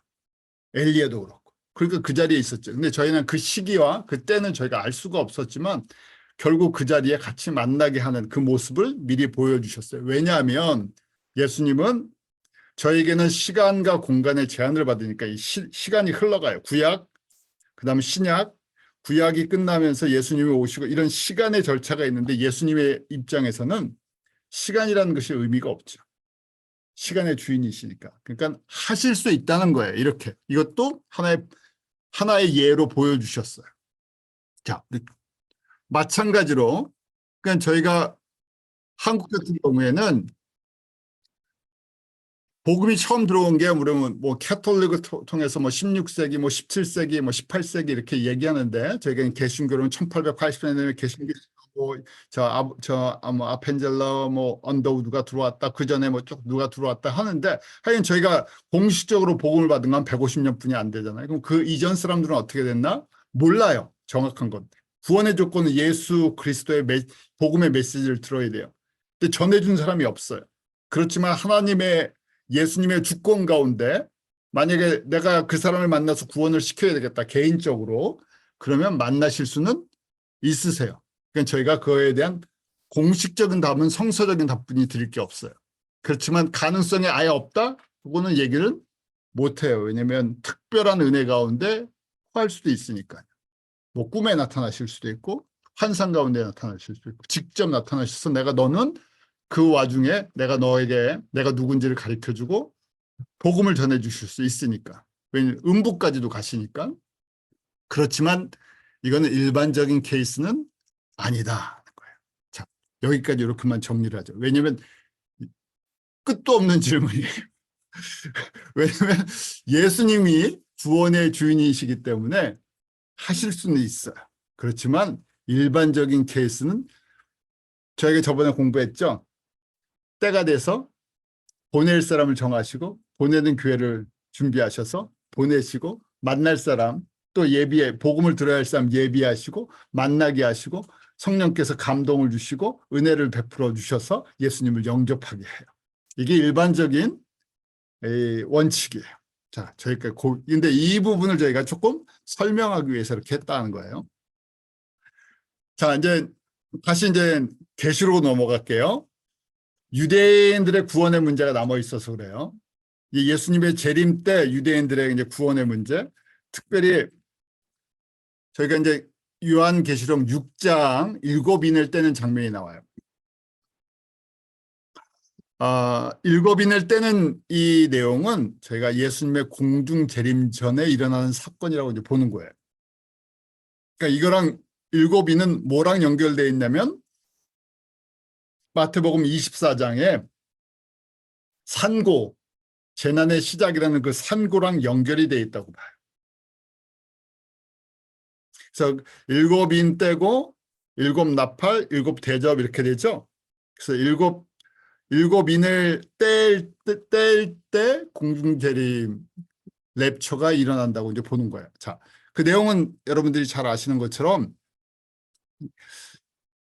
엘리야도 그렇고. 그러니까 그 자리에 있었죠. 근데 저희는 그 시기와 그때는 저희가 알 수가 없었지만 결국 그 자리에 같이 만나게 하는 그 모습을 미리 보여주셨어요. 왜냐하면 예수님은 저에게는 시간과 공간의 제한을 받으니까 이 시간이 흘러가요. 구약, 그다음 신약, 구약이 끝나면서 예수님이 오시고 이런 시간의 절차가 있는데 예수님의 입장에서는 시간이라는 것이 의미가 없죠. 시간의 주인이시니까. 그러니까 하실 수 있다는 거예요. 이렇게. 이것도 하나의 예로 보여주셨어요. 자, 마찬가지로 그러니까 저희가 한국 같은 경우에는 복음이 처음 들어온 게 우리는 뭐 캐톨릭을 통해서 뭐 16세기, 뭐 17세기, 뭐 18세기 이렇게 얘기하는데 저희가 개신교는 1880년에 개신교 뭐 아펜젤러 뭐 언더우드가 들어왔다. 그 전에 뭐 쭉 누가 들어왔다 하는데 하여간 저희가 공식적으로 복음을 받은 건 150년뿐이 안 되잖아요. 그럼 그 이전 사람들은 어떻게 됐나? 몰라요. 정확한 건. 구원의 조건은 예수 그리스도의 복음의 메시지를 들어야 돼요. 근데 전해준 사람이 없어요. 그렇지만 예수님의 주권 가운데 만약에 내가 그 사람을 만나서 구원을 시켜야 되겠다 개인적으로 그러면 만나실 수는 있으세요. 그러니까 저희가 그거에 대한 공식적인 답은 성서적인 답변이 드릴 게 없어요. 그렇지만 가능성이 아예 없다? 그거는 얘기를 못해요. 왜냐하면 특별한 은혜 가운데 할 수도 있으니까요. 뭐 꿈에 나타나실 수도 있고 환상 가운데 나타나실 수도 있고 직접 나타나셔서 너는 그 와중에 내가 너에게 내가 누군지를 가르쳐주고 복음을 전해주실 수 있으니까. 왜냐하면 음부까지도 가시니까. 그렇지만 이거는 일반적인 케이스는 아니다. 거예요. 자, 여기까지 이렇게만 정리를 하죠. 왜냐하면 끝도 없는 질문이에요. 왜냐하면 예수님이 구원의 주인이시기 때문에 하실 수는 있어요. 그렇지만 일반적인 케이스는 저희가 저번에 공부했죠. 때가 돼서 보낼 사람을 정하시고 보내는 교회를 준비하셔서 보내시고 만날 사람 또 복음을 들어야 할 사람 예비하시고 만나게 하시고 성령께서 감동을 주시고 은혜를 베풀어 주셔서 예수님을 영접하게 해요. 이게 일반적인 원칙이에요. 자, 저희가 근데 이 부분을 저희가 조금 설명하기 위해서 이렇게 했다는 거예요. 자, 다시 계시로 넘어갈게요. 유대인들의 구원의 문제가 남아 있어서 그래요. 예수님의 재림 때 유대인들의 이제 구원의 문제, 특별히 저희가 요한계시록 6장 7인을 떼는 장면이 나와요. 7인을 떼는 이 내용은 저희가 예수님의 공중 재림 전에 일어나는 사건이라고 이제 보는 거예요. 그러니까 이거랑 7인은 뭐랑 연결되어 있냐면 마태복음 24장에 산고, 재난의 시작이라는 그 산고랑 연결이 되어 있다고 봐요. 그래서 7인 떼고 7나팔, 7대접 이렇게 되죠. 그래서 7인을 뗄 때 공중재림 랩처가 일어난다고 이제 보는 거예요. 자, 그 내용은 여러분들이 잘 아시는 것처럼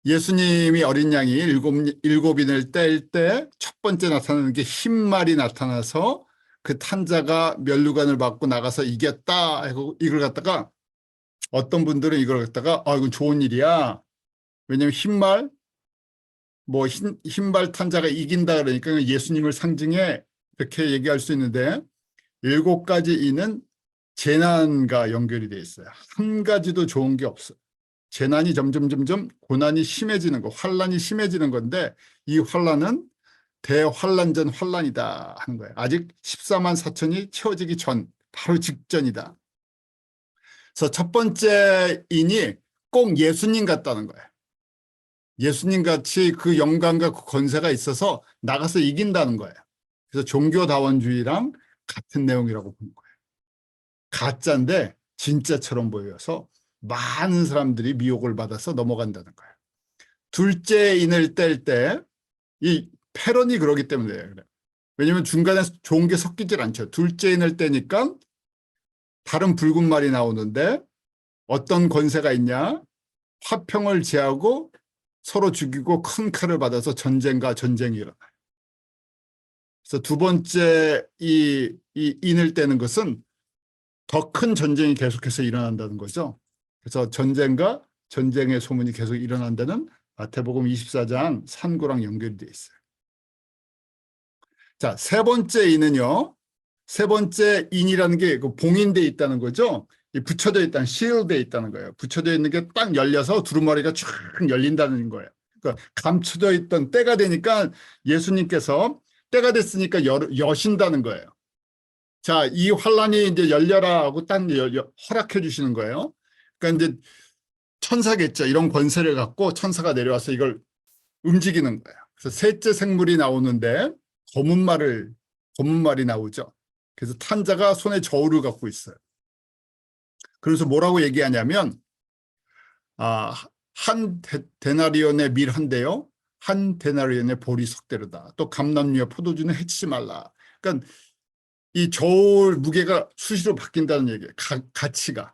예수님이 어린 양이 7인을 뗄 때 첫 번째 나타나는 게 흰말이 나타나서 그 탄자가 면류관을 받고 나가서 이겼다 하고 이걸 갖다가 어떤 분들은 이걸 갖다가 이건 좋은 일이야. 왜냐하면 흰발 탄자가 이긴다 그러니까 예수님을 상징해 이렇게 얘기할 수 있는데 7가지 이는 재난과 연결이 돼 있어요. 한 가지도 좋은 게 없어요. 재난이 점점 고난이 심해지는 거, 환란이 심해지는 건데 이 환란은 대환란전 환란이다 하는 거예요. 아직 14만 4천이 채워지기 전, 바로 직전이다. 그래서 첫 번째 인이 꼭 예수님 같다는 거예요. 예수님 같이 그 영광과 그 권세가 있어서 나가서 이긴다는 거예요. 그래서 종교다원주의랑 같은 내용이라고 보는 거예요. 가짜인데 진짜처럼 보여서 많은 사람들이 미혹을 받아서 넘어간다는 거예요. 둘째 인을 뗄 때 이 패런이 그러기 때문에 그래요. 왜냐하면 중간에 좋은 게 섞이질 않죠. 둘째 인을 떼니까 다른 붉은 말이 나오는데 어떤 권세가 있냐? 화평을 제하고 서로 죽이고 큰 칼을 받아서 전쟁이 일어나요. 그래서 두 번째 이 인을 떼는 것은 더 큰 전쟁이 계속해서 일어난다는 거죠. 그래서 전쟁과 전쟁의 소문이 계속 일어난다는 마태복음 24장 산고랑 연결이 돼 있어요. 자, 세 번째 인은요. 세 번째 인이라는 게 그 봉인돼 있다는 거죠. 붙여져 있다는, 시일돼 있다는 거예요. 붙여져 있는 게 딱 열려서 두루마리가 쫙 열린다는 거예요. 그러니까 감춰져 있던 때가 되니까 예수님께서 때가 됐으니까 여신다는 거예요. 자, 이 환란이 이제 열려라 하고 딱 허락해 주시는 거예요. 그러니까 이제 천사겠죠. 이런 권세를 갖고 천사가 내려와서 이걸 움직이는 거예요. 그래서 셋째 생물이 나오는데 검은 말이 나오죠. 그래서 탄자가 손에 저울을 갖고 있어요. 그래서 뭐라고 얘기하냐면 한 데나리온의 밀 한 대요. 한 데나리온의 보리 석대로다. 또 감람류와 포도주는 해치지 말라. 그러니까 이 저울 무게가 수시로 바뀐다는 얘기예요. 가치가.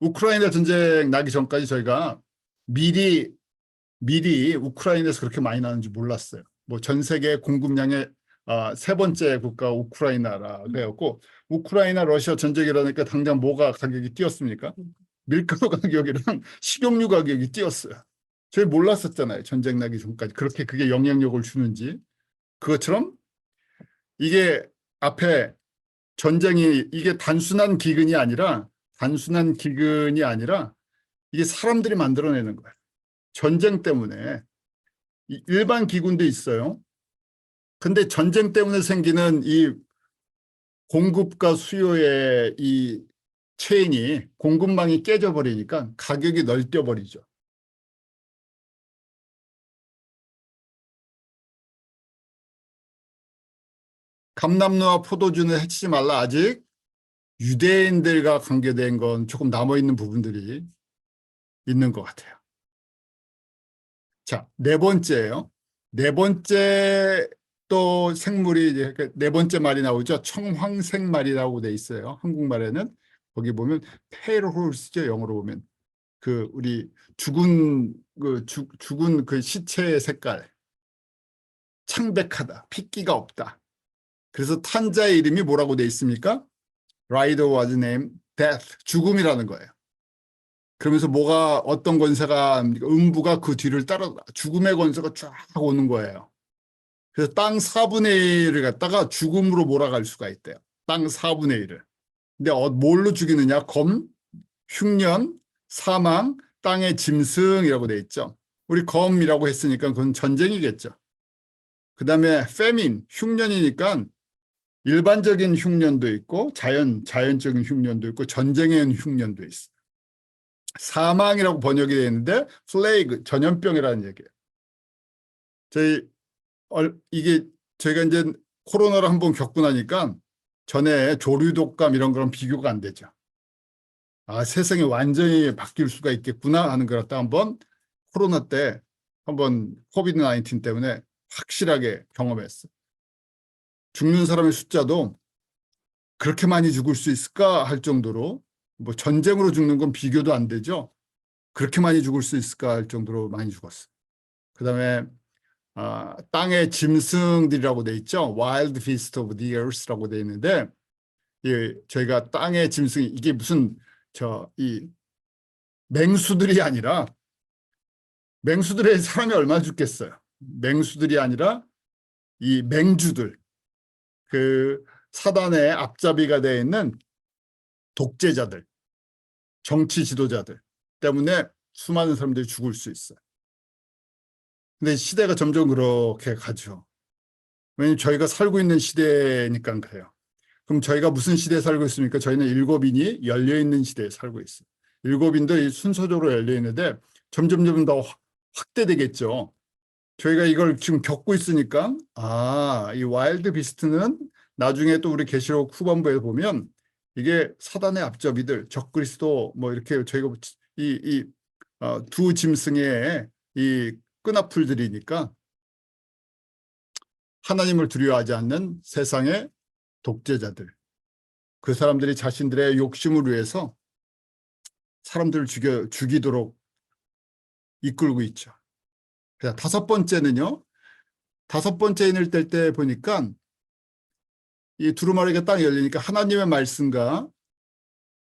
우크라이나 전쟁 나기 전까지 저희가 밀이 우크라이나에서 그렇게 많이 나는지 몰랐어요. 뭐 전 세계 공급량의 세 번째 국가 우크라이나라 그래갖고 우크라이나 러시아 전쟁이 일어나니까 당장 뭐가 가격이 뛰었습니까? 밀가루 가격이랑 식용유 가격이 뛰었어요. 저희 몰랐었잖아요. 전쟁 나기 전까지 그렇게 그게 영향력을 주는지. 그것처럼 이게 앞에 전쟁이 이게 단순한 기근이 아니라 이게 사람들이 만들어내는 거예요. 전쟁 때문에 일반 기군도 있어요. 근데 전쟁 때문에 생기는 이 공급과 수요의 이 체인이 공급망이 깨져버리니까 가격이 널뛰어버리죠. 감람류와 포도주는 해치지 말라. 아직 유대인들과 관계된 건 조금 남아있는 부분들이 있는 것 같아요. 자, 네 번째예요. 네 번째 또 생물이 이제 네 번째 말이 나오죠. 청황색말이라고 돼 있어요. 한국말에는 거기 보면 페일홀스죠. 영어로 보면 그 우리 죽은 그 시체의 색깔 창백하다. 핏기가 없다. 그래서 탄자의 이름이 뭐라고 돼 있습니까? Rider was named Death. 죽음이라는 거예요. 그러면서 뭐가 어떤 권세가 음부가 그 뒤를 따라 죽음의 권세가 쫙 오는 거예요. 그래서 땅 4분의 1을 갖다가 죽음으로 몰아갈 수가 있대요. 땅 4분의 1을. 근데 뭘로 죽이느냐? 검, 흉년, 사망, 땅의 짐승이라고 돼 있죠. 우리 검이라고 했으니까 그건 전쟁이겠죠. 그 다음에 페민, 흉년이니까 일반적인 흉년도 있고 자연적인 흉년도 있고 전쟁에 의한 흉년도 있어요. 사망이라고 번역이 되어 있는데 플레이그, 전염병이라는 얘기예요. 이게 저희가 이제 코로나를 한번 겪고 나니까 전에 조류독감 이런 거랑 비교가 안 되죠. 세상이 완전히 바뀔 수가 있겠구나 하는 걸 갖다 한번 코로나 때 한번 코비드 19 때문에 확실하게 경험했어요. 죽는 사람의 숫자도 그렇게 많이 죽을 수 있을까 할 정도로 뭐 전쟁으로 죽는 건 비교도 안 되죠. 그렇게 많이 죽을 수 있을까 할 정도로 많이 죽었어요. 그다음에 땅의 짐승들이라고 돼 있죠. Wild Beast of the Earth라고 돼 있는데 저희가 땅의 짐승이 이게 무슨 이 맹수들이 아니라 맹수들의 사람이 얼마나 죽겠어요. 맹수들이 아니라 이 맹주들 그 사단의 앞잡이가 되어 있는 독재자들 정치 지도자들 때문에 수많은 사람들이 죽을 수 있어요. 근데 시대가 점점 그렇게 가죠. 왜냐면 저희가 살고 있는 시대니까 그래요. 그럼 저희가 무슨 시대에 살고 있습니까? 저희는 일곱인이 열려있는 시대에 살고 있어요. 일곱인도 이 순서적으로 열려있는데 점점 더 확대되겠죠. 저희가 이걸 지금 겪고 있으니까 이 와일드 비스트는 나중에 또 우리 계시록 후반부에 보면 이게 사단의 앞잡이들, 적그리스도 뭐 이렇게 저희가 두 짐승의 이 끈앞풀들이니까 하나님을 두려워하지 않는 세상의 독재자들, 그 사람들이 자신들의 욕심을 위해서 사람들을 죽이도록 이끌고 있죠. 다섯 번째는요. 다섯 번째 인을 뗄 때 보니까 이 두루마리가 딱 열리니까 하나님의 말씀과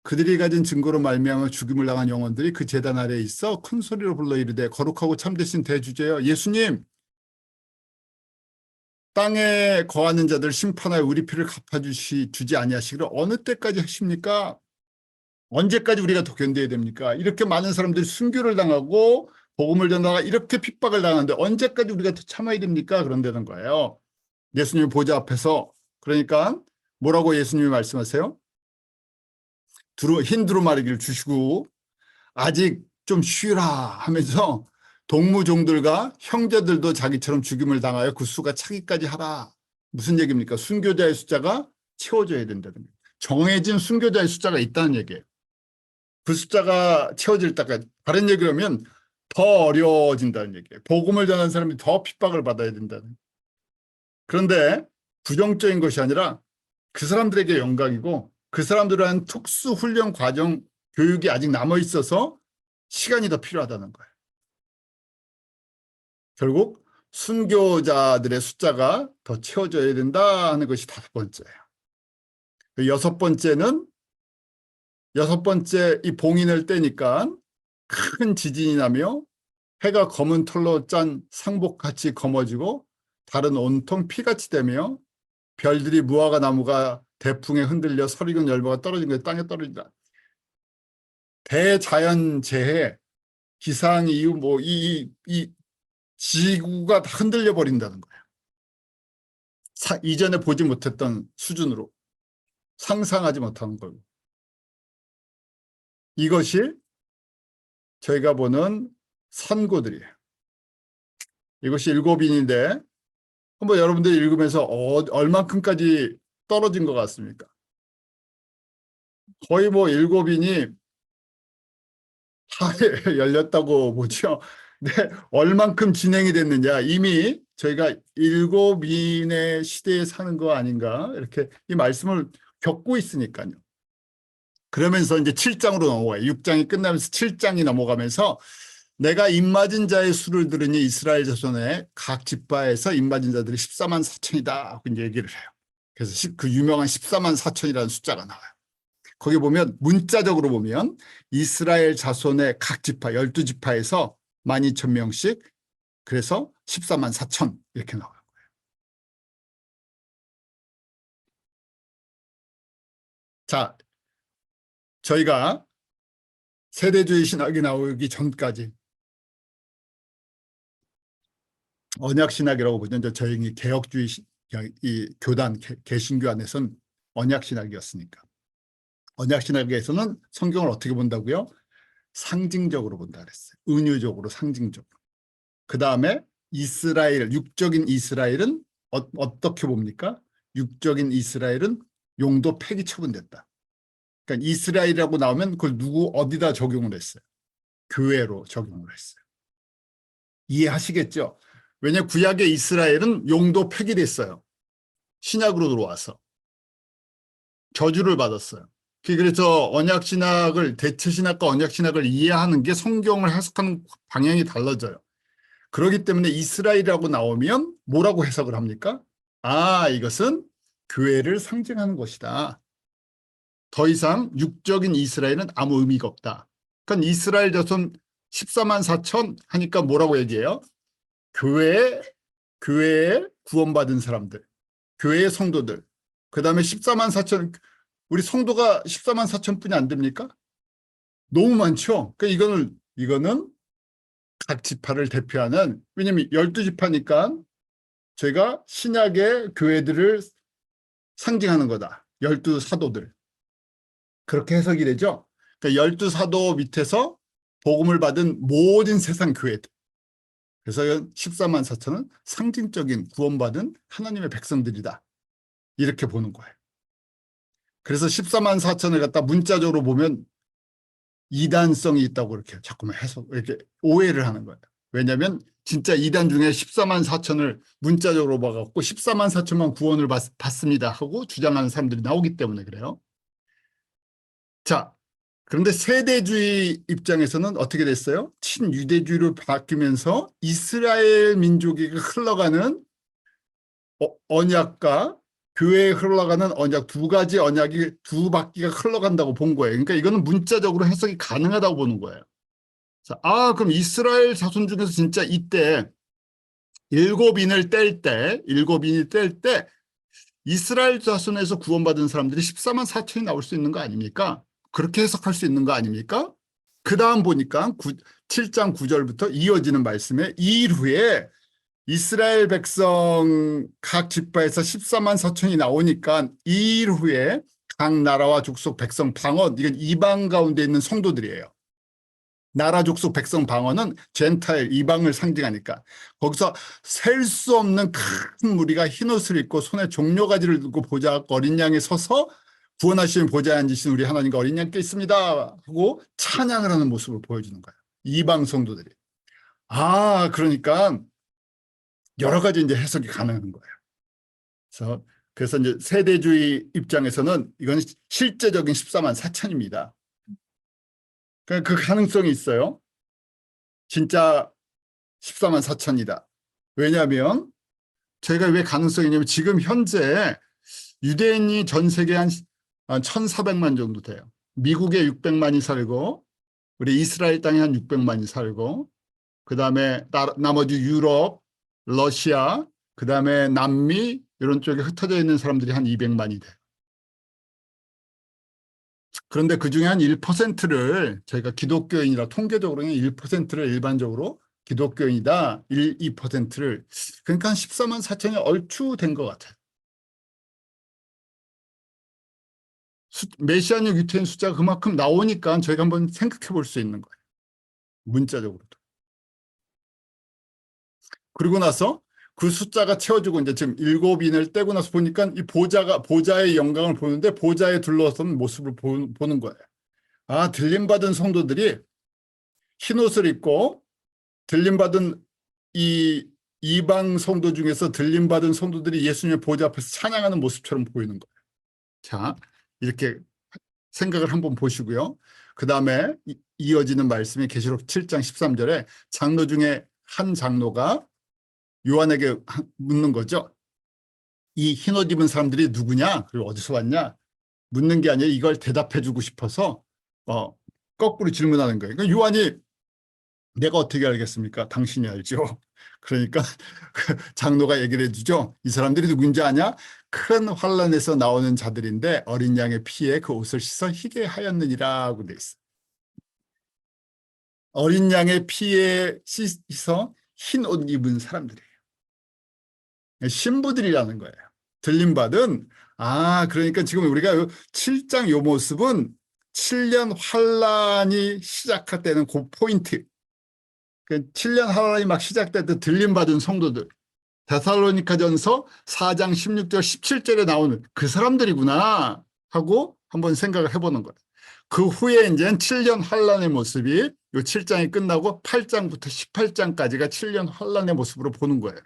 그들이 가진 증거로 말미암아 죽임을 당한 영혼들이 그 제단 아래에 있어 큰 소리로 불러 이르되 거룩하고 참되신 대주제여 예수님, 땅에 거하는 자들 심판하여 우리 피를 갚아주지 아니하시기를 어느 때까지 하십니까? 언제까지 우리가 더 견뎌야 됩니까? 이렇게 많은 사람들이 순교를 당하고 복음을 전하다가 이렇게 핍박을 당하는데 언제까지 우리가 더 참아야 됩니까? 그런다는 거예요. 예수님 보좌 앞에서. 그러니까 뭐라고 예수님이 말씀하세요? 흰 두루마리를 주시고 아직 좀 쉬라 하면서 동무종들과 형제들도 자기처럼 죽임을 당하여 그 수가 차기까지 하라. 무슨 얘기입니까? 순교자의 숫자가 채워져야 된다는 거예요. 정해진 순교자의 숫자가 있다는 얘기예요. 그 숫자가 채워질 때까지. 다른 얘기로 하면 더 어려워진다는 얘기예요. 복음을 전하는 사람이 더 핍박을 받아야 된다는. 그런데 부정적인 것이 아니라 그 사람들에게 영광이고 그 사람들을 한 특수훈련 과정 교육이 아직 남아있어서 시간이 더 필요하다는 거예요. 결국 순교자들의 숫자가 더 채워져야 된다 하는 것이 다섯 번째예요. 여섯 번째는 여섯 번째 이 봉인을 떼니까 큰 지진이 나며 해가 검은 털로 짠 상복같이 검어지고 달은 온통 피같이 되며 별들이 무화과 나무가 대풍에 흔들려 설익은 열매가 떨어진 거에 땅에 떨어진다. 대자연재해 기상 이후 이 지구가 다 흔들려 버린다는 거예요. 이전에 보지 못했던 수준으로 상상하지 못한 거고. 이것이 저희가 보는 선고들이에요. 이것이 일곱인인데 한번 여러분들이 읽으면서 얼만큼까지 떨어진 것 같습니까? 거의 뭐 일곱인이 다 열렸다고 보죠. 근데 얼만큼 진행이 됐느냐, 이미 저희가 일곱인의 시대에 사는 거 아닌가 이렇게 이 말씀을 겪고 있으니까요. 그러면서 이제 7장으로 넘어가요. 6장이 끝나면서 7장이 넘어가면서 내가 입맞은 자의 수를 들으니 이스라엘 자손의 각 지파에서 입맞은 자들이 14만 4천이다. 이제 얘기를 해요. 그래서 그 유명한 14만 4천이라는 숫자가 나와요. 거기 보면 문자적으로 보면 이스라엘 자손의 각 지파 12지파에서 12,000명씩 그래서 14만 4천 이렇게 나와요. 자, 저희가 세대주의 신학이 나오기 전까지 언약신학이라고 보죠. 저희 개혁주의 이 교단 개신교 안에서는 언약신학이었으니까. 언약신학에서는 성경을 어떻게 본다고요? 상징적으로 본다 그랬어요. 은유적으로, 상징적으로. 그 다음에 이스라엘, 육적인 이스라엘은 어떻게 봅니까? 육적인 이스라엘은 용도 폐기 처분됐다. 그러니까 이스라엘이라고 나오면 그걸 어디다 적용을 했어요? 교회로 적용을 했어요. 이해하시겠죠? 왜냐 구약의 이스라엘은 용도 폐기됐어요. 신약으로 들어와서. 저주를 받았어요. 그래서 언약신학을, 대체신학과 언약신학을 이해하는 게 성경을 해석하는 방향이 달라져요. 그렇기 때문에 이스라엘이라고 나오면 뭐라고 해석을 합니까? 이것은 교회를 상징하는 것이다. 더 이상 육적인 이스라엘은 아무 의미가 없다. 그러니까 이스라엘 자손 14만 4천 하니까 뭐라고 얘기해요? 교회에 구원받은 사람들, 교회의 성도들. 그 다음에 14만 4천, 우리 성도가 14만 4천 뿐이 안 됩니까? 너무 많죠? 그러니까 이거는 이거는 각 지파를 대표하는, 왜냐면 12지파니까 저희가 신약의 교회들을 상징하는 거다. 12사도들. 그렇게 해석이 되죠. 그러니까 12사도 밑에서 복음을 받은 모든 세상 교회들. 그래서 14만 4천은 상징적인 구원받은 하나님의 백성들이다. 이렇게 보는 거예요. 그래서 14만 4천을 갖다 문자적으로 보면 이단성이 있다고 이렇게 자꾸만 해서 이렇게 오해를 하는 거예요. 왜냐하면 진짜 이단 중에 14만 4천을 문자적으로 봐갖고 14만 4천만 구원을 받습니다 하고 주장하는 사람들이 나오기 때문에 그래요. 자, 그런데 세대주의 입장에서는 어떻게 됐어요? 친유대주의로 바뀌면서 이스라엘 민족이 흘러가는 언약과 교회에 흘러가는 언약, 두 가지 언약이 두 바퀴가 흘러간다고 본 거예요. 그러니까 이거는 문자적으로 해석이 가능하다고 보는 거예요. 자, 그럼 이스라엘 자손 중에서 진짜 이때 일곱인을 뗄 때 이스라엘 자손에서 구원받은 사람들이 14만 4천이 나올 수 있는 거 아닙니까? 그렇게 해석할 수 있는 거 아닙니까? 그 다음 보니까 7장 9절부터 이어지는 말씀에 이 일 후에 이스라엘 백성 각 지파에서 14만 4천이 나오니까 이 일 후에 각 나라와 족속 백성 방언, 이건 이방 가운데 있는 성도들이에요. 나라 족속 백성 방언은 젠타일 이방을 상징하니까 거기서 셀 수 없는 큰 무리가 흰옷을 입고 손에 종려가지를 들고 보좌 어린 양에 서서 구원하시는 보좌에 앉으신 우리 하나님과 어린 양께 있습니다 하고 찬양을 하는 모습을 보여주는 거예요. 이방 성도들이. 그러니까 여러 가지 이제 해석이 가능한 거예요. 그래서 이제 세대주의 입장에서는 이건 실제적인 14만 4천입니다. 그 가능성이 있어요. 진짜 14만 4천이다. 왜냐하면 저희가 왜 가능성이 있냐면 지금 현재 유대인이 전 세계 한 1,400만 정도 돼요. 미국에 600만이 살고 우리 이스라엘 땅에 한 600만이 살고 그다음에 나머지 유럽, 러시아, 그다음에 남미 이런 쪽에 흩어져 있는 사람들이 한 200만이 돼요. 그런데 그중에 한 1%를 저희가 기독교인이라 통계적으로는 1%를 일반적으로 기독교인이다. 2%를 그러니까 한 14만 4천이 얼추 된 것 같아요. 메시아적 유태인 숫자가 그만큼 나오니까 저희가 한번 생각해 볼 수 있는 거예요. 문자적으로도. 그리고 나서 그 숫자가 채워지고 이제 지금 7인을 떼고 나서 보니까 이 보좌의 영광을 보는데 보좌에 둘러선 모습을 보는 거예요. 들림받은 성도들이 흰옷을 입고 들림받은 이 이방 성도 중에서 들림받은 성도들이 예수님의 보좌 앞에서 찬양하는 모습처럼 보이는 거예요. 자, 이렇게 생각을 한번 보시고요. 그 다음에 이어지는 말씀이 계시록 7장 13절에 장로 중에 한 장로가 요한에게 묻는 거죠. 이 흰옷 입은 사람들이 누구냐? 그리고 어디서 왔냐? 묻는 게 아니라 이걸 대답해 주고 싶어서 거꾸로 질문하는 거예요. 그러니까 요한이 내가 어떻게 알겠습니까? 당신이 알죠. 그러니까 장로가 얘기를 해주죠. 이 사람들이 누군지 아냐? 큰 환란에서 나오는 자들인데 어린 양의 피에 그 옷을 씻어 희게 하였느니라고 돼 있어요. 어린 양의 피에 씻어 흰 옷 입은 사람들이에요. 신부들이라는 거예요. 들림받은 그러니까 지금 우리가 7장 요 모습은 7년 환란이 시작할 때는 그 포인트. 7년 환란이 막 시작될 때 들림받은 성도들. 데살로니가전서 4장 16절 17절에 나오는 그 사람들이구나 하고 한번 생각을 해보는 거예요. 그 후에 이제 7년 환란의 모습이 요 7장이 끝나고 8장부터 18장까지가 7년 환란의 모습으로 보는 거예요.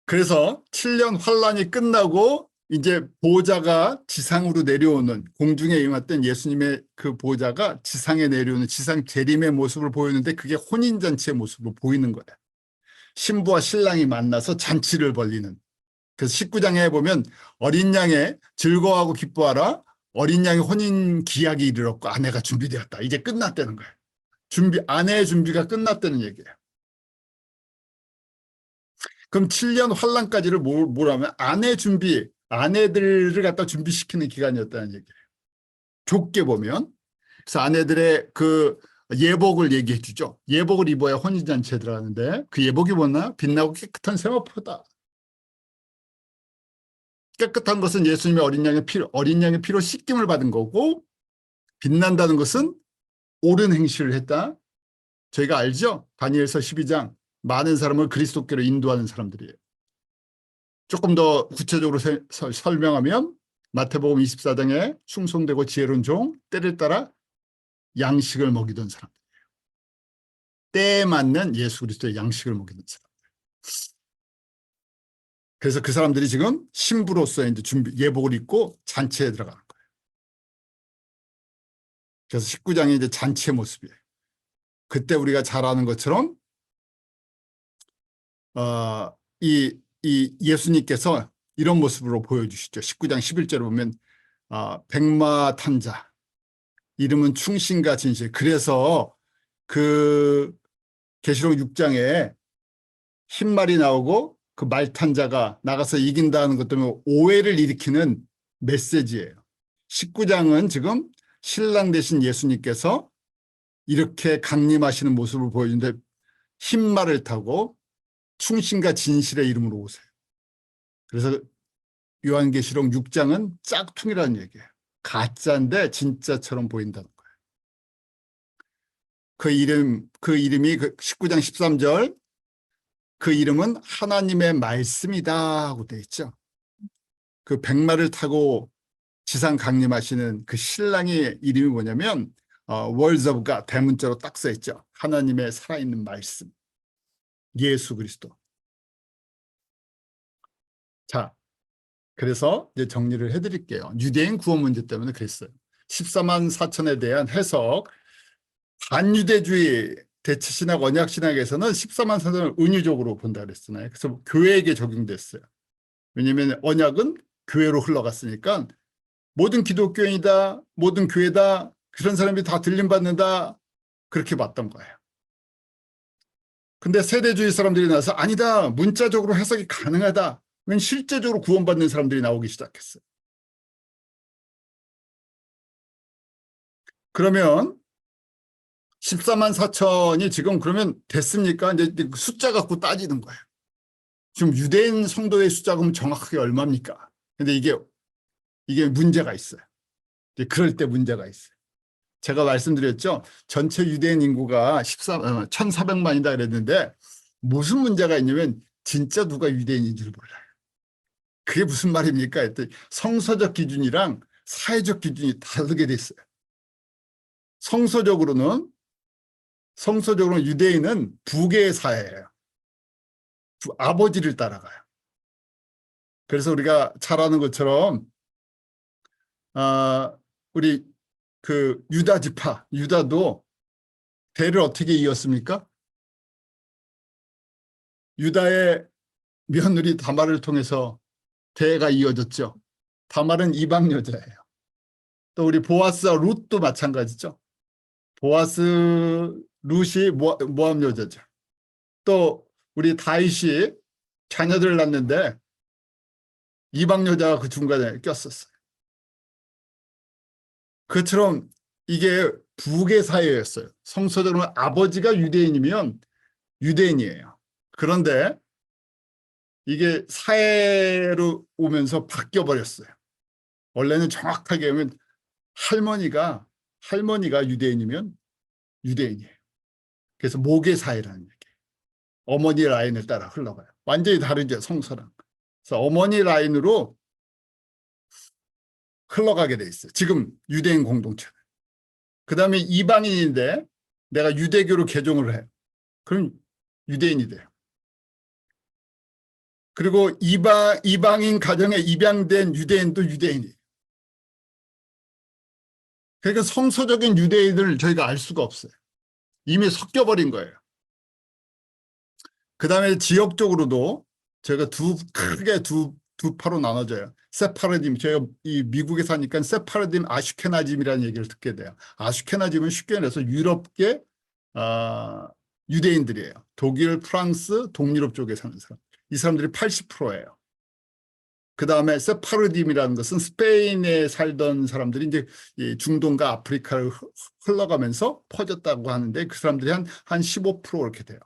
그래서 7년 환란이 끝나고 이제 보좌가 지상으로 내려오는 공중에 임했던 예수님의 그 보좌가 지상에 내려오는 지상 재림의 모습을 보이는데 그게 혼인잔치의 모습으로 보이는 거예요. 신부와 신랑이 만나서 잔치를 벌리는. 그래서 19장에 보면 어린 양의 즐거워하고 기뻐하라. 어린 양의 혼인 기약이 이르렀고 아내가 준비되었다. 이제 끝났다는 거예요. 아내의 준비가 끝났다는 얘기예요. 그럼 7년 환란까지를 뭐라면 아내들을 갖다 준비시키는 기간이었다는 얘기예요. 좁게 보면. 그래서 아내들의 그 예복을 얘기해 주죠. 예복을 입어야 혼인잔치에 들어가는데 그 예복이 뭐나? 빛나고 깨끗한 세마포다. 깨끗한 것은 예수님의 어린 양의 피로 씻김을 받은 거고, 빛난다는 것은 옳은 행실을 했다. 저희가 알죠? 다니엘서 12장 많은 사람을 그리스도께로 인도하는 사람들이에요. 조금 더 구체적으로 설명하면 마태복음 24장에 충성되고 지혜로운 종, 때를 따라 양식을 먹이던 사람들이에요. 때에 맞는 예수 그리스도의 양식을 먹이는 사람. 그래서 그 사람들이 지금 신부로서 이제 예복을 입고 잔치에 들어가는 거예요. 그래서 19장이 이제 잔치의 모습이에요. 그때 우리가 잘 아는 것처럼 이 예수님께서 이런 모습으로 보여주시죠. 19장 11절에 보면 백마탄자 이름은 충신과 진실. 그래서 그 계시록 6장에 흰 말이 나오고 그 말탄자가 나가서 이긴다는 것 때문에 오해를 일으키는 메시지예요. 19장은 지금 신랑 되신 예수님께서 이렇게 강림하시는 모습을 보여주는데 흰 말을 타고 충신과 진실의 이름으로 오세요. 그래서 요한계시록 6장은 짝퉁이라는 얘기예요. 가짜인데 진짜처럼 보인다는 거예요. 그 이름이 19장 13절 그 이름은 하나님의 말씀이다 하고 되어 있죠. 그 백마를 타고 지상 강림하시는 그 신랑의 이름이 뭐냐면 Words of God 대문자로 딱 써 있죠. 하나님의 살아있는 말씀. 예수 그리스도. 자, 그래서 이제 정리를 해드릴게요. 유대인 구원 문제 때문에 그랬어요. 14만 4천에 대한 해석. 반유대주의 대체신학 언약신학에서는 14만 4천을 은유적으로 본다 그랬잖아요. 그래서 교회에게 적용됐어요. 왜냐하면 언약은 교회로 흘러갔으니까 모든 기독교인이다, 모든 교회다, 그런 사람이 다 들림받는다, 그렇게 봤던 거예요. 근데 세대주의 사람들이 나와서 아니다, 문자적으로 해석이 가능하다. 왜 실제적으로 구원받는 사람들이 나오기 시작했어요. 그러면 14만 4천이 지금 그러면 됐습니까? 이제 숫자 갖고 따지는 거예요. 지금 유대인 성도의 숫자가 그럼 정확하게 얼마입니까? 근데 이게 문제가 있어요. 그럴 때 문제가 있어요. 제가 말씀드렸죠. 전체 유대인 인구가 1,400만이다 그랬는데 무슨 문제가 있냐면 진짜 누가 유대인인 줄 몰라요. 그게 무슨 말입니까? 했더니 성서적 기준이랑 사회적 기준이 다르게 돼 있어요. 성서적으로는 유대인은 부계의 사회예요. 아버지를 따라가요. 그래서 우리가 잘 아는 것처럼 우리 그 유다 지파, 유다도 대를 어떻게 이었습니까? 유다의 며느리 다말을 통해서 대가 이어졌죠. 다말은 이방 여자예요. 또 우리 보아스와 룻도 마찬가지죠. 보아스, 룻이 모압 여자죠. 또 우리 다윗이 자녀들을 낳는데 이방 여자가 그 중간에 꼈었어요. 그처럼 이게 부계 사회였어요. 성서적으로 아버지가 유대인이면 유대인이에요. 그런데 이게 사회로 오면서 바뀌어 버렸어요. 원래는 정확하게 하면 할머니가 유대인이면 유대인이에요. 그래서 모계 사회라는 얘기예요. 어머니 라인을 따라 흘러가요. 완전히 다르죠, 성서랑. 그래서 어머니 라인으로 흘러가게 돼 있어요. 지금 유대인 공동체는. 그다음에 이방인인데 내가 유대교로 개종을 해. 그럼 유대인이 돼요. 그리고 이방인 가정에 입양된 유대인도 유대인이에요. 그러니까 성서적인 유대인을 저희가 알 수가 없어요. 이미 섞여버린 거예요. 그 다음에 지역적으로도 저희가 크게 두 파로 나눠져요. 세파라딤, 저희가 이 미국에 사니까 세파라딤 아슈케나즘이라는 얘기를 듣게 돼요. 아슈케나즘은 쉽게 말해서 유럽계 유대인들이에요. 독일, 프랑스, 동유럽 쪽에 사는 사람. 이 사람들이 80%예요. 그 다음에 세파르딤이라는 것은 스페인에 살던 사람들이 이제 이 중동과 아프리카를 흘러가면서 퍼졌다고 하는데 그 사람들이 한 15% 이렇게 돼요.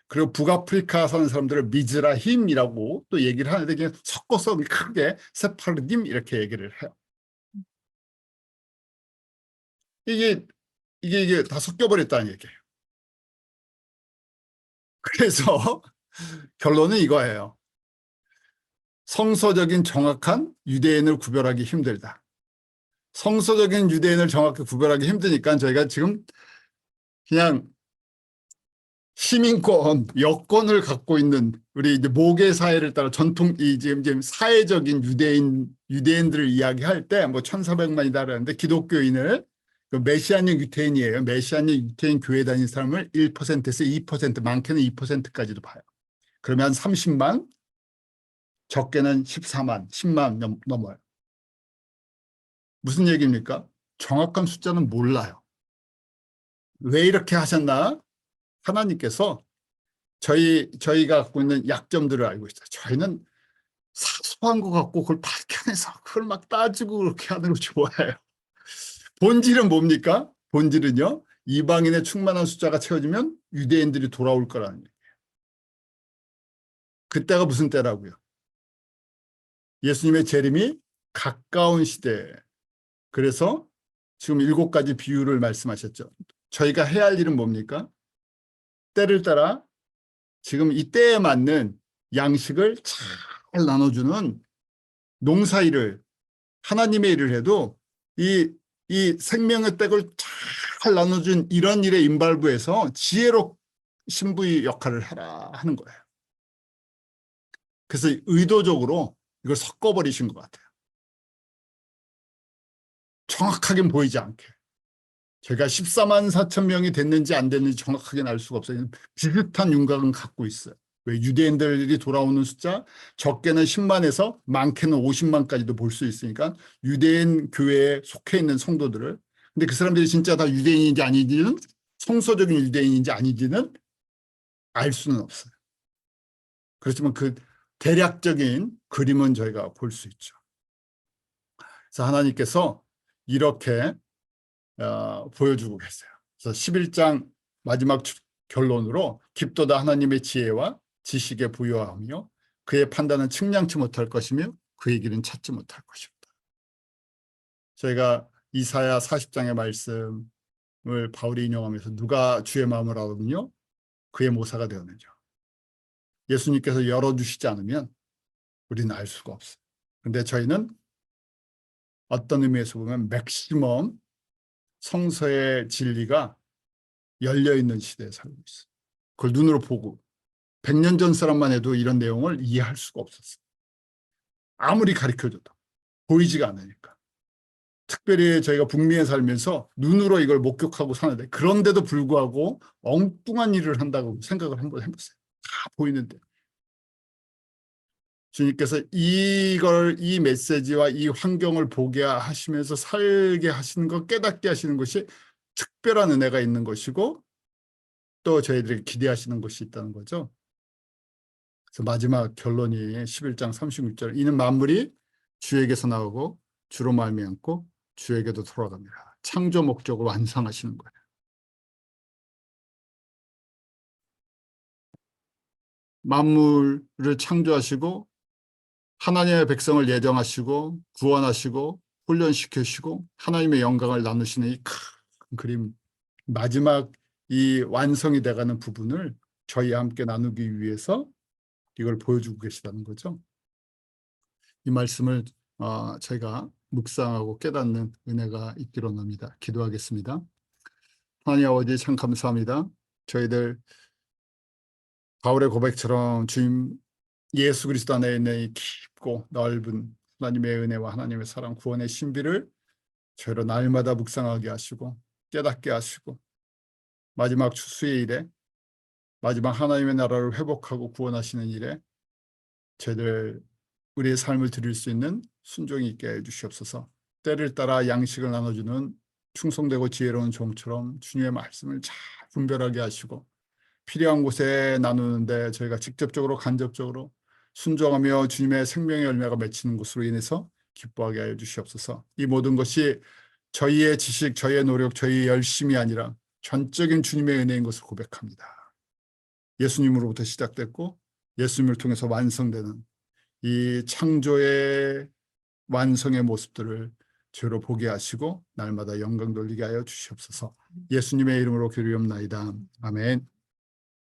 그리고 북아프리카 사는 사람들을 미즈라힘이라고 또 얘기를 하는데 그냥 섞어서 크게 세파르딤 이렇게 얘기를 해요. 이게 다 섞여버렸다는 얘기예요. 그래서 결론은 이거예요. 성서적인 정확한 유대인을 구별하기 힘들다. 성서적인 유대인을 정확히 구별하기 힘드니까 저희가 지금 그냥 시민권, 여권을 갖고 있는 우리 이제 모계 사회를 따라 지금 사회적인 유대인들을 이야기할 때 뭐 1,400만이다 그러는데 기독교인을 그 메시아적 유태인이에요. 메시아적 유태인 교회 다니는 사람을 1%에서 2%, 많게는 2%까지도 봐요. 그러면 30만, 적게는 14만, 10만 넘어요. 무슨 얘기입니까? 정확한 숫자는 몰라요. 왜 이렇게 하셨나? 하나님께서 저희가 갖고 있는 약점들을 알고 있어요. 저희는 사소한 것 같고 그걸 밝혀내서 그걸 막 따지고 그렇게 하는 거 좋아해요. 본질은 뭡니까? 본질은요. 이방인의 충만한 숫자가 채워지면 유대인들이 돌아올 거라는 얘기예요. 그때가 무슨 때라고요? 예수님의 재림이 가까운 시대에. 그래서 지금 7가지 비유를 말씀하셨죠. 저희가 해야 할 일은 뭡니까? 때를 따라 지금 이 때에 맞는 양식을 잘 나눠주는 농사일을 하나님의 일을 해도 이 생명의 떡을 잘 나눠준 이런 일에 임발부해서 지혜로 신부의 역할을 해라 하는 거예요. 그래서 의도적으로 이걸 섞어버리신 것 같아요. 정확하게 보이지 않게. 제가 14만 4천 명이 됐는지 안 됐는지 정확하게 알 수가 없어요. 비슷한 윤곽은 갖고 있어요. 왜 유대인들이 돌아오는 숫자 적게는 10만에서 많게는 50만까지도 볼 수 있으니까 유대인 교회에 속해 있는 성도들을 근데 그 사람들이 진짜 다 유대인인지 아닌지는 성서적인 유대인인지 아닌지는 알 수는 없어요. 그렇지만 그 대략적인 그림은 저희가 볼 수 있죠. 그래서 하나님께서 이렇게 보여주고 계세요. 그래서 11장 마지막 결론으로 깊도다 하나님의 지혜와 지식에 부여하며 그의 판단은 측량치 못할 것이며 그의 길은 찾지 못할 것입니다. 저희가 이사야 40장의 말씀을 바울이 인용하면서 누가 주의 마음을 알았느냐? 그의 모사가 되었느냐. 예수님께서 열어주시지 않으면 우리는 알 수가 없어요. 그런데 저희는 어떤 의미에서 보면 맥시멈 성서의 진리가 열려있는 시대에 살고 있어요. 그걸 눈으로 보고 100년 전 사람만 해도 이런 내용을 이해할 수가 없었어요. 아무리 가르쳐줘도 보이지가 않으니까. 특별히 저희가 북미에 살면서 눈으로 이걸 목격하고 사는데 그런데도 불구하고 엉뚱한 일을 한다고 생각을 한번 해보세요. 다 보이는데. 주님께서 이 메시지와 이 환경을 보게 하시면서 살게 하시는 것, 깨닫게 하시는 것이 특별한 은혜가 있는 것이고 또 저희들에게 기대하시는 것이 있다는 거죠. 그래서 마지막 결론이 11장 36절 이는 만물이 주에게서 나오고 주로 말미암고 주에게도 돌아갑니다. 창조 목적을 완성하시는 거예요. 만물을 창조하시고 하나님의 백성을 예정하시고 구원하시고 훈련시키시고 하나님의 영광을 나누시는 이 큰 그림 마지막 이 완성이 돼가는 부분을 저희와 함께 나누기 위해서 이걸 보여주고 계시다는 거죠. 이 말씀을 저희가 묵상하고 깨닫는 은혜가 있기로 합니다. 기도하겠습니다. 하나님 아버지 참 감사합니다. 저희들 바울의 고백처럼 주님 예수 그리스도 안에 있는 이 깊고 넓은 하나님의 은혜와 하나님의 사랑 구원의 신비를 저희로 날마다 묵상하게 하시고 깨닫게 하시고 마지막 추수의 일에 마지막 하나님의 나라를 회복하고 구원하시는 일에 저희들 우리의 삶을 드릴 수 있는 순종이 있게 해주시옵소서. 때를 따라 양식을 나눠주는 충성되고 지혜로운 종처럼 주님의 말씀을 잘 분별하게 하시고 필요한 곳에 나누는데 저희가 직접적으로 간접적으로 순종하며 주님의 생명의 열매가 맺히는 것으로 인해서 기뻐하게 하여 주시옵소서. 이 모든 것이 저희의 지식, 저희의 노력, 저희의 열심이 아니라 전적인 주님의 은혜인 것을 고백합니다. 예수님으로부터 시작됐고 예수님을 통해서 완성되는 이 창조의 완성의 모습들을 죄로 보게 하시고 날마다 영광 돌리게 하여 주시옵소서. 예수님의 이름으로 기도하옵나이다. 아멘.